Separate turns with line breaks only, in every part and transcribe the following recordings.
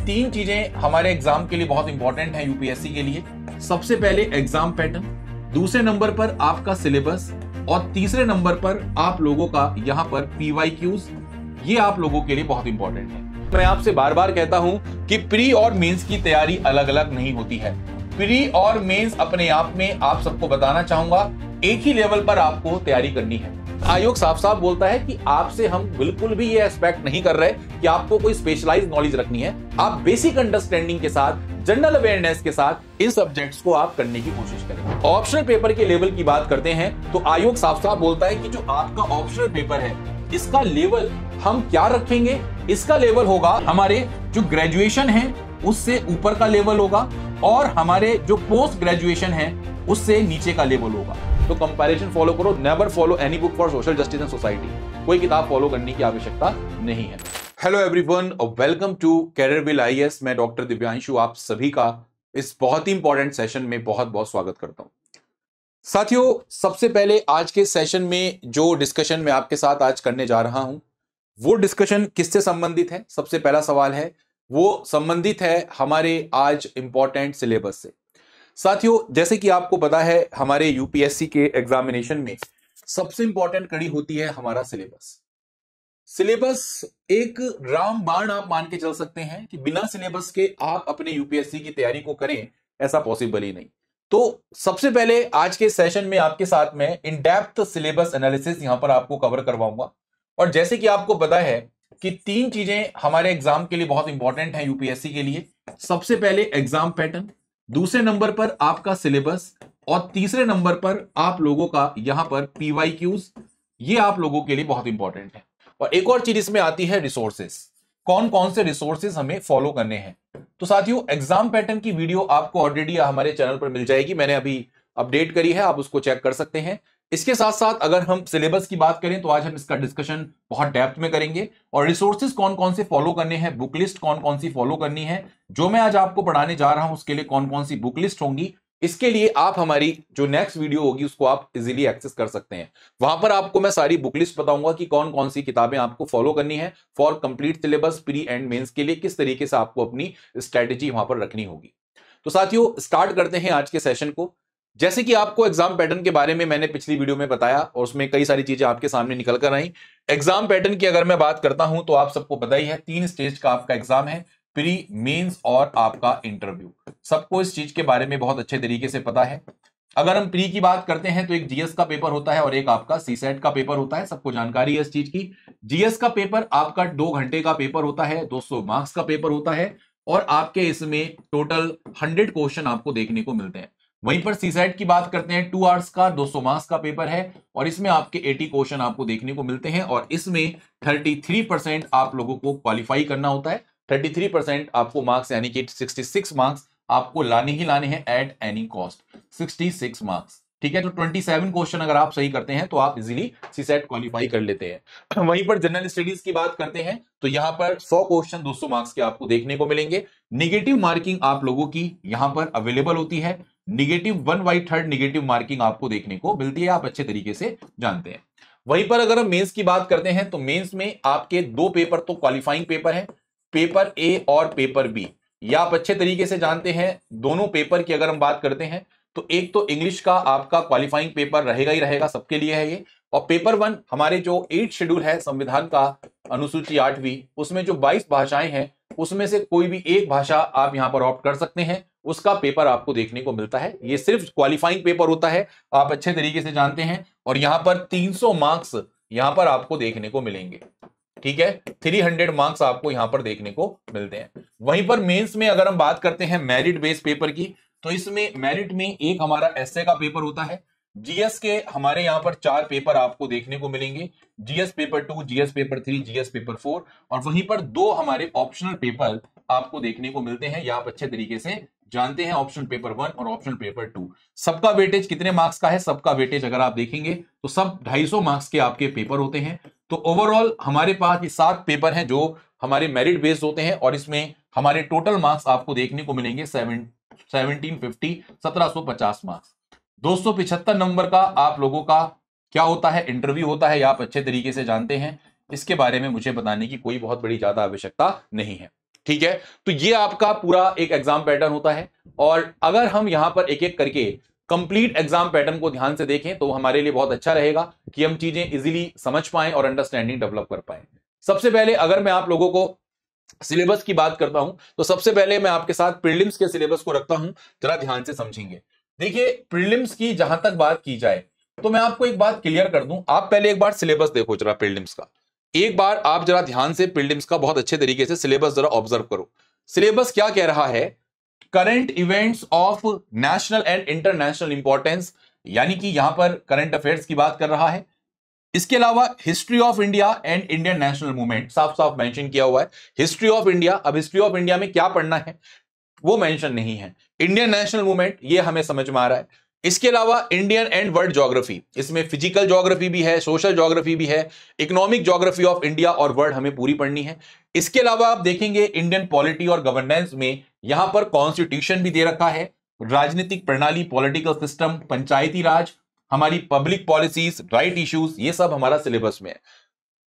तीन चीजें हमारे एग्जाम के लिए बहुत इंपॉर्टेंट है यूपीएससी के लिए। सबसे पहले एग्जाम पैटर्न, दूसरे नंबर पर आपका सिलेबस और तीसरे नंबर पर आप लोगों का यहां पर पीवाईक्यूज। ये आप लोगों के लिए बहुत इंपॉर्टेंट है। मैं आपसे बार बार कहता हूं कि प्री और मेंस की तैयारी अलग अलग नहीं होती है। प्री और मेंस अपने आप में आप सबको बताना चाहूंगा एक ही लेवल पर आपको तैयारी करनी है। आयोग साफ साफ बोलता है कि आपसे हम बिल्कुल भी ये एक्सपेक्ट नहीं कर रहे कि आपको कोई स्पेशलाइज्ड नॉलेज रखनी है। आप बेसिक अंडरस्टैंडिंग के साथ, जनरल अवेयरनेस के साथ इन सब्जेक्ट्स को आप करने की कोशिश करें। ऑप्शनल पेपर के लेवल की बात करते हैं तो आयोग साफ साफ बोलता है कि जो आपका ऑप्शनल पेपर है इसका लेवल हम क्या रखेंगे। इसका लेवल होगा हमारे जो ग्रेजुएशन है उससे ऊपर का लेवल होगा और हमारे जो पोस्ट ग्रेजुएशन है उससे नीचे का लेवल होगा। तो कंपैरिजन फॉलो करो। Never follow any book for social justice and society. कोई किताब फॉलो करने की आवश्यकता नहीं है। Hello everyone, welcome to Careerwill IAS. मैं डॉक्टर दिव्यांशु आप सभी का इस बहुत ही इंपॉर्टेंट सेशन में बहुत बहुत स्वागत करता हूं। साथियों, सबसे पहले आज के सेशन में जो डिस्कशन मैं आपके साथ आज करने जा रहा हूं वो डिस्कशन किससे संबंधित है। सबसे पहला सवाल है वो संबंधित है हमारे आज इंपॉर्टेंट सिलेबस से। साथियों, जैसे कि आपको पता है हमारे यूपीएससी के एग्जामिनेशन में सबसे इंपॉर्टेंट कड़ी होती है हमारा सिलेबस। सिलेबस एक रामबाण आप मान के चल सकते हैं कि बिना सिलेबस के आप अपने यूपीएससी की तैयारी को करें, ऐसा पॉसिबल ही नहीं। तो सबसे पहले आज के सेशन में आपके साथ में इन डेप्थ सिलेबस एनालिसिस यहां पर आपको कवर करवाऊंगा। और जैसे कि आपको पता है कि तीन चीजें हमारे एग्जाम के लिए बहुत इंपॉर्टेंट है यूपीएससी के लिए। सबसे पहले एग्जाम पैटर्न, दूसरे नंबर पर आपका सिलेबस और तीसरे नंबर पर आप लोगों का यहां पर पीवाईक्यूज। ये आप लोगों के लिए बहुत इंपॉर्टेंट है। और एक और चीज इसमें आती है रिसोर्सेस। कौन कौन से रिसोर्सेस हमें फॉलो करने हैं। तो साथियों, एग्जाम पैटर्न की वीडियो आपको ऑलरेडी हमारे चैनल पर मिल जाएगी। मैंने अभी अपडेट करी है, आप उसको चेक कर सकते हैं। इसके साथ साथ अगर हम सिलेबस की बात करें तो आज हम इसका डिस्कशन बहुत डेप्थ में करेंगे और रिसोर्सेज कौन कौन से फॉलो करने हैं, बुक लिस्ट कौन कौन सी फॉलो करनी है, जो मैं आज आपको पढ़ाने जा रहा हूं उसके लिए कौन कौन सी बुक लिस्ट होंगी, इसके लिए आप हमारी जो नेक्स्ट वीडियो होगी उसको आप इजीली एक्सेस कर सकते हैं। वहां पर आपको मैं सारी बुक लिस्ट बताऊंगा कि कौन कौन सी किताबें आपको फॉलो करनी है for complete syllabus pre and mains के लिए, किस तरीके से आपको अपनी स्ट्रेटेजी वहां पर रखनी होगी। तो साथियों, स्टार्ट करते हैं आज के सेशन को। जैसे कि आपको एग्जाम पैटर्न के बारे में मैंने पिछली वीडियो में बताया और उसमें कई सारी चीजें आपके सामने निकल कर आई। एग्जाम पैटर्न की अगर मैं बात करता हूं तो आप सबको पता ही है 3 स्टेज का आपका एग्जाम है, प्री, मेंस और आपका इंटरव्यू। सबको इस चीज के बारे में बहुत अच्छे तरीके से पता है। अगर हम प्री की बात करते हैं तो एक जीएस का पेपर होता है और एक आपका सीसेट का पेपर होता है। सबको जानकारी है इस चीज की। जीएस का पेपर आपका 2 घंटे का पेपर होता है, 200 मार्क्स का पेपर होता है और आपके इसमें टोटल 100 क्वेश्चन आपको देखने को मिलते हैं। वहीं पर सीसेट की बात करते हैं 2 आवर्स का 200 मार्क्स का पेपर है और इसमें आपके 80 क्वेश्चन आपको देखने को मिलते हैं और इसमें 33% आप लोगों को क्वालिफाई करना होता है। 33% आपको मार्क्स यानी कि 66 मार्क्स आपको लाने ही लाने हैं एट एनी कॉस्ट। 66 मार्क्स, ठीक है। तो 27 क्वेश्चन अगर आप सही करते हैं तो आप इजीली सीसेट क्वालिफाई कर लेते हैं। वहीं पर जनरल स्टडीज की बात करते हैं तो यहां पर 100 क्वेश्चन 200 मार्क्स के आपको देखने को मिलेंगे। निगेटिव मार्किंग आप लोगों की यहां पर अवेलेबल होती है। निगेटिव 1/3 निगेटिव मार्किंग आपको देखने को मिलती है, आप अच्छे तरीके से जानते हैं। वहीं पर अगर हम मेंस की बात करते हैं तो मेंस में आपके 2 पेपर तो क्वालिफाइंग पेपर है, पेपर ए और पेपर बी। ये आप अच्छे तरीके से जानते हैं। दोनों पेपर की अगर हम बात करते हैं तो एक तो इंग्लिश का आपका क्वालिफाइंग पेपर रहेगा ही रहेगा, सबके लिए है ये। और पेपर 1 हमारे जो 8 शेड्यूल है संविधान का अनुसूची 8वीं, उसमें जो 22 भाषाएं हैं उसमें से कोई भी एक भाषा आप यहां पर ऑप्ट कर सकते हैं, उसका पेपर आपको देखने को मिलता है। ये सिर्फ क्वालिफाइंग पेपर होता है, आप अच्छे तरीके से जानते हैं। और यहां पर 300 मार्क्स यहां पर आपको देखने को मिलेंगे, ठीक है। 300 मार्क्स आपको यहां पर देखने को मिलते हैं। वहीं पर मेंस में अगर हम बात करते हैं मेरिट बेस्ड पेपर की तो इसमें मेरिट में एक हमारा एसए का पेपर होता है। जीएस के हमारे यहां पर 4 पेपर आपको देखने को मिलेंगे, GS paper 2, GS paper 3, GS paper 4 और वहीं पर 2 हमारे ऑप्शनल पेपर आपको देखने को मिलते हैं। यह आप अच्छे तरीके से जानते हैं, ऑप्शन पेपर 1 और ऑप्शन पेपर 2। सबका वेटेज कितने मार्क्स का है? सबका वेटेज अगर आप देखेंगे तो सब 250 मार्क्स के आपके पेपर होते हैं। तो ओवरऑल हमारे पास ये 7 पेपर हैं जो हमारे मेरिट बेस्ड होते हैं और इसमें हमारे टोटल मार्क्स आपको देखने को मिलेंगे 1750 मार्क्स। 275 नंबर का आप लोगों का क्या होता है? इंटरव्यू होता है। आप अच्छे तरीके से जानते हैं, इसके बारे में मुझे बताने की कोई बहुत बड़ी ज्यादा आवश्यकता नहीं है। ठीक है, तो ये आपका पूरा एक एग्जाम पैटर्न होता है। और अगर हम यहां पर एक एक करके कंप्लीट एग्जाम पैटर्न को ध्यान से देखें तो हमारे लिए बहुत अच्छा रहेगा कि हम चीजें इजीली समझ पाएं और अंडरस्टैंडिंग डेवलप कर पाएं। सबसे पहले अगर मैं आप लोगों को सिलेबस की बात करता हूं तो सबसे पहले मैं आपके साथ प्रीलिम्स के सिलेबस को रखता हूं, जरा ध्यान से समझेंगे। देखिए, प्रीलिम्स की जहां तक बात की जाए तो मैं आपको एक बात क्लियर कर दूं, आप पहले एक बार सिलेबस देखो जरा प्रीलिम्स का, एक बार आप जरा ध्यान से प्रीलिम्स का बहुत अच्छे तरीके से सिलेबस जरा ऑब्जर्व करो। सिलेबस क्या कह रहा है? Current events of national and international importance, यानी कि यहां पर करंट अफेयर्स की बात कर रहा है। इसके अलावा history of India and Indian national movement साफ साफ मेंशन किया हुआ है। हिस्ट्री ऑफ इंडिया, अब हिस्ट्री ऑफ इंडिया में क्या पढ़ना है वो मेंशन नहीं है। इंडियन नेशनल मूवमेंट ये हमें समझ में आ रहा है। इसके अलावा इंडियन एंड वर्ल्ड ज्योग्राफी, इसमें फिजिकल ज्योग्राफी भी है, सोशल ज्योग्राफी भी है, इकोनॉमिक ज्योग्राफी ऑफ इंडिया और वर्ल्ड हमें पूरी पढ़नी है। इसके अलावा आप देखेंगे इंडियन पॉलिटी और गवर्नेंस में यहां पर कॉन्स्टिट्यूशन भी दे रखा है, राजनीतिक प्रणाली, पॉलिटिकल सिस्टम, पंचायती राज, हमारी पब्लिक पॉलिसीज, राइट इश्यूज, ये सब हमारा सिलेबस में है।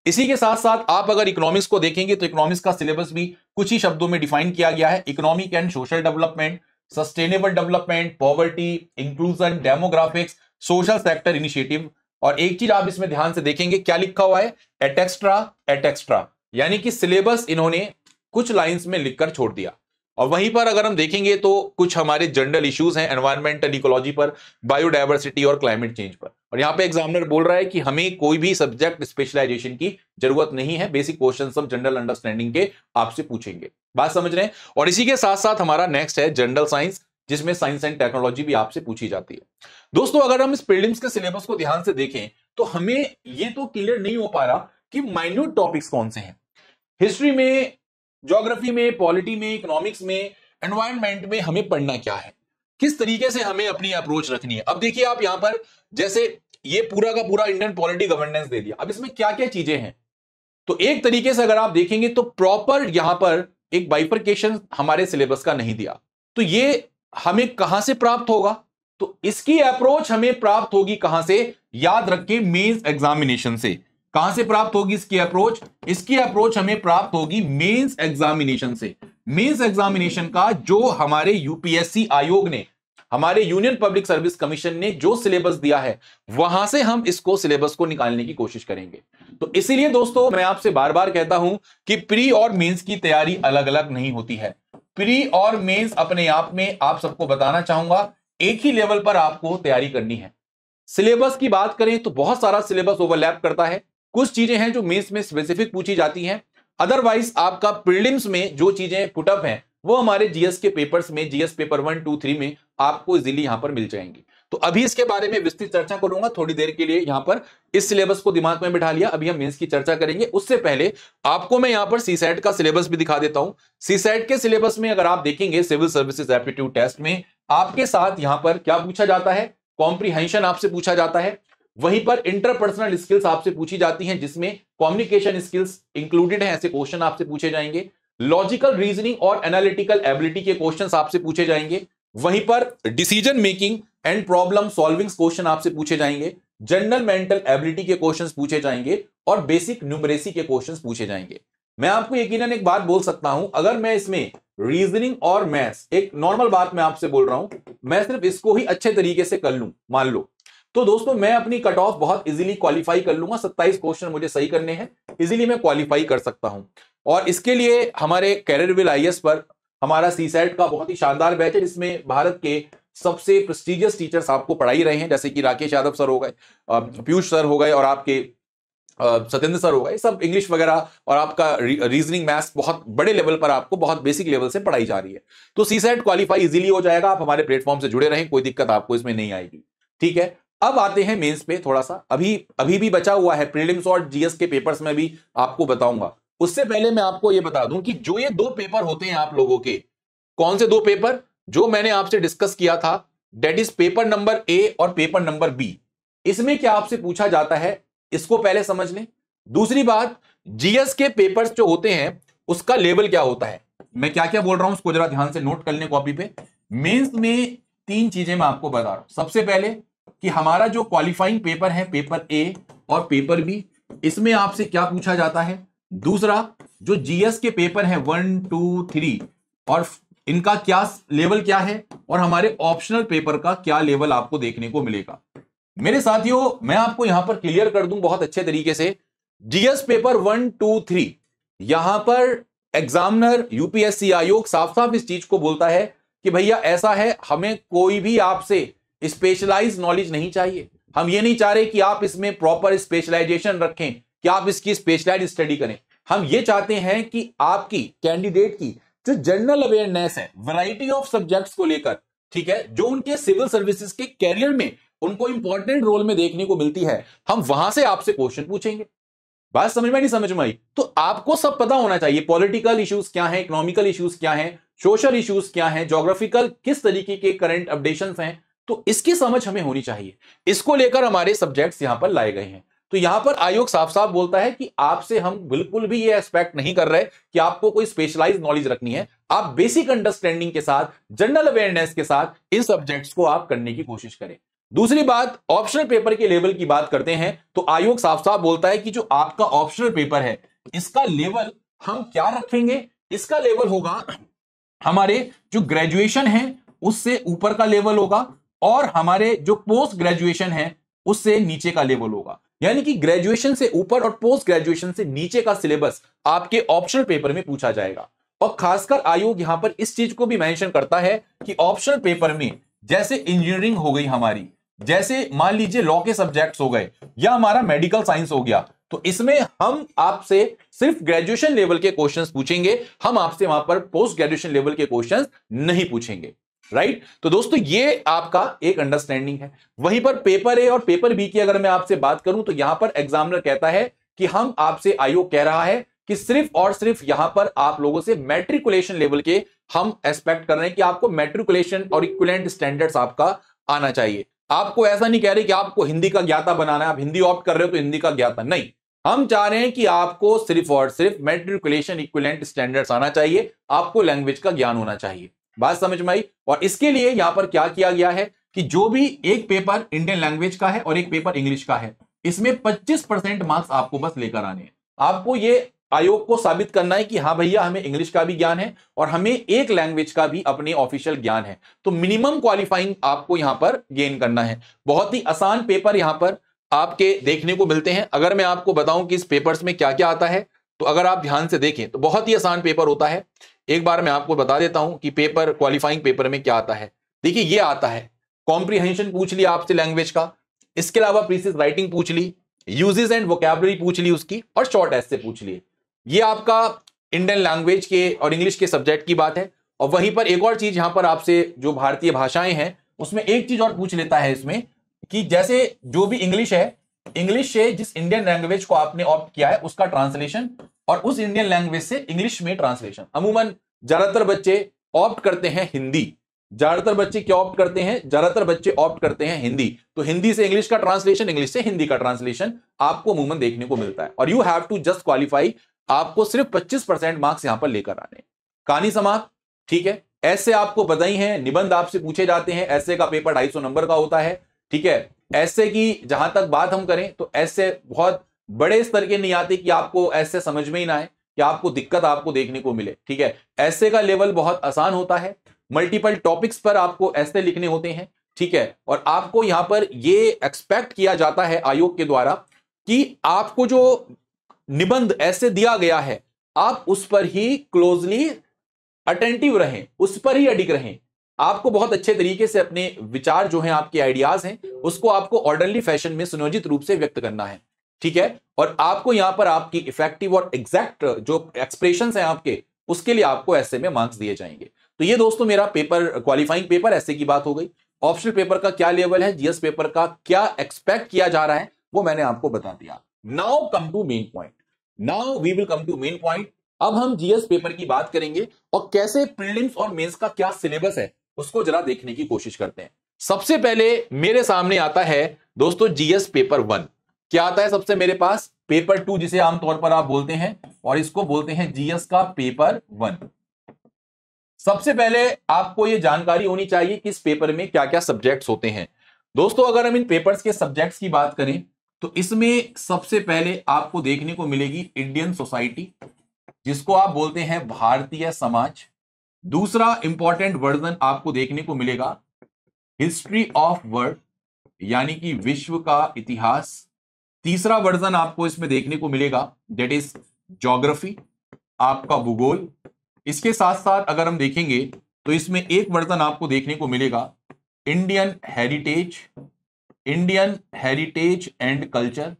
इसी के साथ साथ आप अगर इकोनॉमिक्स को देखेंगे तो इकोनॉमिक्स का सिलेबस भी कुछ ही शब्दों में डिफाइन किया गया है। Economic and social development, sustainable development, poverty, inclusion, demographics, social sector initiative. और एक चीज आप इसमें ध्यान से देखेंगे क्या लिखा हुआ है, एट एक्स्ट्रा, यानी कि सिलेबस इन्होंने कुछ लाइंस में लिखकर छोड़ दिया। और वहीं पर अगर हम देखेंगे तो कुछ हमारे जनरल इश्यूज हैं एनवायरमेंटल इकोलॉजी पर, बायोडायवर्सिटी और क्लाइमेट चेंज पर। और यहां पे एग्जामिनर बोल रहा है कि हमें कोई भी सब्जेक्ट स्पेशलाइजेशन की जरूरत नहीं है, बेसिक क्वेश्चन सब जनरल अंडरस्टैंडिंग के आपसे पूछेंगे। बात समझ रहे हैं? और इसी के साथ साथ हमारा नेक्स्ट है जनरल साइंस, जिसमें साइंस एंड टेक्नोलॉजी भी आपसे पूछी जाती है। दोस्तों, अगर हम इस प्रीलिम्स के सिलेबस को ध्यान से देखें तो हमें ये तो क्लियर नहीं हो पा रहा कि माइन्यूट टॉपिक्स कौन से हैं। हिस्ट्री में, ज्योग्राफी में, पॉलिटी में, इकोनॉमिक्स में, एनवायरनमेंट में हमें पढ़ना क्या है, किस तरीके से हमें अपनी अप्रोच रखनी है। अब देखिए, आप यहां पर जैसे ये पूरा का पूरा इंडियन पॉलिटी गवर्नेंस दे दिया, अब इसमें क्या क्या चीजें हैं तो एक तरीके से अगर आप देखेंगे तो प्रॉपर यहां पर एक बाइफरकेशन हमारे सिलेबस का नहीं दिया। तो ये हमें कहां से प्राप्त होगा? तो इसकी अप्रोच हमें प्राप्त होगी कहां से? याद रखिए, मेंस एग्जामिनेशन से। कहां से प्राप्त होगी इसकी अप्रोच? इसकी अप्रोच हमें प्राप्त होगी मेंस एग्जामिनेशन से। मेंस एग्जामिनेशन का जो हमारे यूपीएससी आयोग ने, हमारे यूनियन पब्लिक सर्विस कमीशन ने जो सिलेबस दिया है, वहां से हम इसको सिलेबस को निकालने की कोशिश करेंगे। तो इसीलिए दोस्तों मैं आपसे बार बार कहता हूं कि प्री और मेंस की तैयारी अलग अलग नहीं होती है। प्री और मेंस अपने आप में, आप सबको बताना चाहूंगा, एक ही लेवल पर आपको तैयारी करनी है। सिलेबस की बात करें तो बहुत सारा सिलेबस ओवरलैप करता है। कुछ चीजें हैं जो मेंस में स्पेसिफिक पूछी जाती हैं, अदरवाइज आपका प्रीलिम्स में जो चीजें पुटअप हैं वो हमारे जीएस के पेपर्स में, जीएस पेपर 1, 2, 3 में आपको इजीली यहां पर मिल जाएंगी। तो अभी इसके बारे में विस्तृत चर्चा करूंगा, थोड़ी देर के लिए यहां पर इस सिलेबस को दिमाग में बिठा लिया, अभी हम मेंस की चर्चा करेंगे। उससे पहले आपको मैं यहां पर सीसैट का सिलेबस भी दिखा देता हूं। सीसैट के सिलेबस में अगर आप देखेंगे सिविल सर्विसेज एप्टीट्यूड टेस्ट में आपके साथ यहां पर क्या पूछा जाता है? कॉम्प्रीहेंशन आपसे पूछा जाता है। वहीं पर इंटरपर्सनल स्किल्स आपसे पूछी जाती हैं, जिसमें कम्युनिकेशन स्किल्स इंक्लूडेड है, ऐसे क्वेश्चन आपसे पूछे जाएंगे। लॉजिकल रीजनिंग और एनालिटिकल एबिलिटी के क्वेश्चंस आपसे पूछे जाएंगे। वहीं पर decision making and problem solving question आपसे पूछे जाएंगे। जनरल मेंटल एबिलिटी के क्वेश्चंस पूछे जाएंगे और बेसिक न्यूमरेसी के क्वेश्चंस पूछे जाएंगे। मैं आपको यकीनन एक बात बोल सकता हूं, अगर मैं इसमें रीजनिंग और मैथ्स, एक नॉर्मल बात मैं आपसे बोल रहा हूं, मैं सिर्फ इसको ही अच्छे तरीके से कर लूं, मान लो, तो दोस्तों मैं अपनी कट ऑफ बहुत इजीली क्वालिफाई कर लूंगा। 27 क्वेश्चन मुझे सही करने हैं, इजीली मैं क्वालिफाई कर सकता हूं। और इसके लिए हमारे कैरियरविल आईएएस पर हमारा सीसैट का बहुत ही शानदार बैच है, जिसमें भारत के सबसे प्रेस्टिजियस टीचर्स आपको पढ़ाई रहे हैं, जैसे कि राकेश यादव सर हो गए, पीयूष सर हो गए और आपके सत्येंद्र सर हो गए। सब इंग्लिश वगैरह और आपका रीजनिंग मैथ्स बहुत बड़े लेवल पर आपको बहुत बेसिक लेवल से पढ़ाई जा रही है। तो सीसैट क्वालिफाई इजीली हो जाएगा। आप हमारे प्लेटफॉर्म से जुड़े रहें, कोई दिक्कत आपको इसमें नहीं आएगी। ठीक है, अब आते हैं मेंस पे। थोड़ा सा अभी भी बचा हुआ है, प्रीलिम्स और जीएस के पेपर्स में भी आपको बताऊंगा। उससे पहले मैं आपको यह बता दूं कि जो ये 2 पेपर होते हैं आप लोगों के, कौन से 2 पेपर जो मैंने आपसे डिस्कस किया था, that is paper number A और पेपर नंबर बी। इसमें क्या आपसे पूछा जाता है, इसको पहले समझ लें। दूसरी बात, जीएस के पेपर्स जो होते हैं उसका लेवल क्या होता है, मैं क्या क्या बोल रहा हूं उसको जरा ध्यान से नोट कर लें कॉपी पे। मेंस में 3 चीजें मैं आपको बता रहा हूं। सबसे पहले कि हमारा जो क्वालिफाइंग पेपर है, पेपर ए और पेपर बी, इसमें आपसे क्या पूछा जाता है। दूसरा, जो जीएस के पेपर है 1, 2, 3 और इनका क्या लेवल क्या है और हमारे ऑप्शनल पेपर का क्या लेवल आपको देखने को मिलेगा। मेरे साथियों, मैं आपको यहां पर क्लियर कर दूं बहुत अच्छे तरीके से। जीएस पेपर 1, 2, 3 यहां पर एग्जामिनर यूपीएससी आयोग साफ साफ इस चीज को बोलता है कि भैया ऐसा है, हमें कोई भी आपसे स्पेशलाइज नॉलेज नहीं चाहिए। हम ये नहीं चाह रहे कि आप इसमें प्रॉपर स्पेशलाइजेशन रखें, कि आप इसकी स्पेशलाइज स्टडी करें। हम ये चाहते हैं कि आपकी कैंडिडेट की जो जनरल अवेयरनेस है वैरायटी ऑफ सब्जेक्ट्स को लेकर, ठीक है, जो उनके सिविल सर्विसेज के कैरियर में उनको इंपॉर्टेंट रोल में देखने को मिलती है, हम वहां से आपसे क्वेश्चन पूछेंगे। बात समझ में नहीं समझ में आई? तो आपको सब पता होना चाहिए, पॉलिटिकल इश्यूज क्या है, इकोनॉमिकल इश्यूज क्या है, सोशल इश्यूज क्या है, ज्योग्राफिकल किस तरीके के करंट अपडेशंस हैं, तो इसकी समझ हमें होनी चाहिए। इसको लेकर हमारे सब्जेक्ट्स यहां पर लाए गए हैं। तो यहां पर आयोग साफ साफ बोलता है कि आपसे हम बिल्कुल भी ये एक्सपेक्ट नहीं कर रहे कि आपको कोई स्पेशलाइज नॉलेज रखनी है। आप बेसिक अंडरस्टैंडिंग के साथ, जनरल अवेयरनेस के साथ इन सब्जेक्ट्स को आप करने की कोशिश करें। दूसरी बात, ऑप्शनल पेपर के लेवल की बात करते हैं तो आयोग साफ साफ बोलता है कि जो आपका ऑप्शनल पेपर है इसका लेवल हम क्या रखेंगे, इसका लेवल होगा हमारे जो ग्रेजुएशन है उससे ऊपर का लेवल होगा और हमारे जो पोस्ट ग्रेजुएशन है उससे नीचे का लेवल होगा। यानी कि ग्रेजुएशन से ऊपर और पोस्ट ग्रेजुएशन से नीचे का सिलेबस आपके ऑप्शनल पेपर में पूछा जाएगा। और खासकर आयोग यहां पर इस चीज को भी मेंशन करता है कि ऑप्शनल पेपर में जैसे इंजीनियरिंग हो गई हमारी, जैसे मान लीजिए लॉ के सब्जेक्ट्स हो गए या हमारा मेडिकल साइंस हो गया, तो इसमें हम आपसे सिर्फ ग्रेजुएशन लेवल के क्वेश्चंस पूछेंगे, हम आपसे वहां पर पोस्ट ग्रेजुएशन लेवल के क्वेश्चंस नहीं पूछेंगे। राइट? तो दोस्तों ये आपका एक अंडरस्टैंडिंग है। वहीं पर पेपर ए और पेपर बी की अगर मैं आपसे बात करूं तो यहां पर एग्जामिनर कहता है कि हम आपसे, आयोग कह रहा है कि सिर्फ और सिर्फ यहां पर आप लोगों से मैट्रिकुलेशन लेवल के हम एक्सपेक्ट कर रहे हैं कि आपको मैट्रिकुलेशन और इक्विवेलेंट स्टैंडर्ड्स आपका आना चाहिए। आपको ऐसा नहीं कह रहे कि आपको हिंदी का ज्ञाता बनाना है, आप हिंदी ऑप्ट कर रहे हो तो हिंदी का ज्ञाता नहीं। हम चाह रहे हैं कि आपको सिर्फ और सिर्फ मैट्रिकुलेशन इक्विवेलेंट स्टैंडर्ड्स आना चाहिए, आपको लैंग्वेज का ज्ञान होना चाहिए। बात समझ में आई? और इसके लिए यहां पर क्या किया गया है कि जो भी एक पेपर इंडियन लैंग्वेज का है और एक पेपर इंग्लिश का है, इसमें 25% मार्क्स आपको बस लेकर आने हैं। आपको ये आयोग को साबित करना है कि हाँ भैया हमें इंग्लिश का भी ज्ञान है और हमें एक लैंग्वेज का भी अपने ऑफिशियल ज्ञान है। तो मिनिमम क्वालिफाइंग आपको यहां पर गेन करना है। बहुत ही आसान पेपर यहां पर आपके देखने को मिलते हैं। अगर मैं आपको बताऊं कि इस पेपर्स में क्या क्या आता है, तो अगर आप ध्यान से देखें तो बहुत ही आसान पेपर होता है। एक बार मैं आपको बता देता हूं कि पेपर क्वालिफाइंग पेपर में क्या आता है। देखिए ये आता है, कॉम्प्रिहेंशन पूछ लिया आपसे लैंग्वेज का, इसके अलावा प्रीसिज राइटिंग पूछ ली, यूजेस एंड वोकैबुलरी पूछ ली उसकी, और शॉर्ट एस्से पूछ लिए। ये आपका इंडियन लैंग्वेज के और इंग्लिश के सब्जेक्ट की बात है। और वहीं पर एक और चीज यहां पर आपसे, जो भारतीय भाषाएं हैं उसमें एक चीज और पूछ लेता है इसमें कि जैसे जो भी इंग्लिश है, इंग्लिश से जिस इंडियन लैंग्वेज को आपने ऑप्ट किया है उसका ट्रांसलेशन और उस इंडियन लैंग्वेज से इंग्लिश में ट्रांसलेशन। अमूमन ज्यादातर बच्चे ऑप्ट करते हैं हिंदी। ज्यादातर बच्चे क्या ऑप्ट करते हैं? ज्यादातर बच्चे ऑप्ट करते हैं हिंदी। तो हिंदी से इंग्लिश का ट्रांसलेशन, इंग्लिश से हिंदी का ट्रांसलेशन आपको अमूमन देखने को मिलता है। और you have to just qualify, आपको सिर्फ 25% मार्क्स यहां पर लेकर आने। कहानी समाप्त। ठीक है, ऐसे आपको पता ही है, निबंध आपसे पूछे जाते हैं। ऐसे का पेपर 250 नंबर का होता है। ठीक है, ऐसे की जहां तक बात हम करें तो ऐसे बहुत बड़े स्तर के नहीं आते कि आपको ऐसे समझ में ही ना आए, कि आपको दिक्कत आपको देखने को मिले। ठीक है, ऐसे का लेवल बहुत आसान होता है। मल्टीपल टॉपिक्स पर आपको ऐसे लिखने होते हैं। ठीक है, और आपको यहां पर ये एक्सपेक्ट किया जाता है आयोग के द्वारा कि आपको जो निबंध ऐसे दिया गया है आप उस पर ही क्लोजली अटेंटिव रहें, उस पर ही अडिग रहें। आपको बहुत अच्छे तरीके से अपने विचार जो हैं, आपके आइडियाज हैं, उसको आपको ऑर्डरली फैशन में सुनियोजित रूप से व्यक्त करना है। ठीक है, और आपको यहां पर आपकी इफेक्टिव और एग्जैक्ट जो एक्सप्रेशंस हैं आपके, उसके लिए आपको ऐसे में मार्क्स दिए जाएंगे। तो ये दोस्तों मेरा पेपर, क्वालिफाइंग पेपर ऐसे की बात हो गई। ऑप्शनल पेपर का क्या लेवल है, जीएस पेपर का क्या एक्सपेक्ट किया जा रहा है, वो मैंने आपको बता दिया। Now come to main point. Now we will come to main point. अब हम जीएस पेपर की बात करेंगे और कैसे प्रीलिम्स और मेंस का क्या सिलेबस है उसको जरा देखने की कोशिश करते हैं। सबसे पहले मेरे सामने आता है दोस्तों जीएस पेपर 1। क्या आता है सबसे मेरे पास? पेपर 2 जिसे आमतौर पर आप बोलते हैं, और इसको बोलते हैं जीएस का पेपर 1। सबसे पहले आपको यह जानकारी होनी चाहिए कि इस पेपर में क्या क्या सब्जेक्ट्स होते हैं। दोस्तों अगर हम इन पेपर्स के सब्जेक्ट्स की बात करें तो इसमें सबसे पहले आपको देखने को मिलेगी इंडियन सोसाइटी, जिसको आप बोलते हैं भारतीय समाज। दूसरा इंपॉर्टेंट वर्जन आपको देखने को मिलेगा हिस्ट्री ऑफ वर्ल्ड, यानी कि विश्व का इतिहास। तीसरा वर्जन आपको इसमें देखने को मिलेगा दैट इज ज्योग्राफी, आपका भूगोल। इसके साथ साथ अगर हम देखेंगे तो इसमें एक वर्जन आपको देखने को मिलेगा Indian heritage, Indian heritage and culture,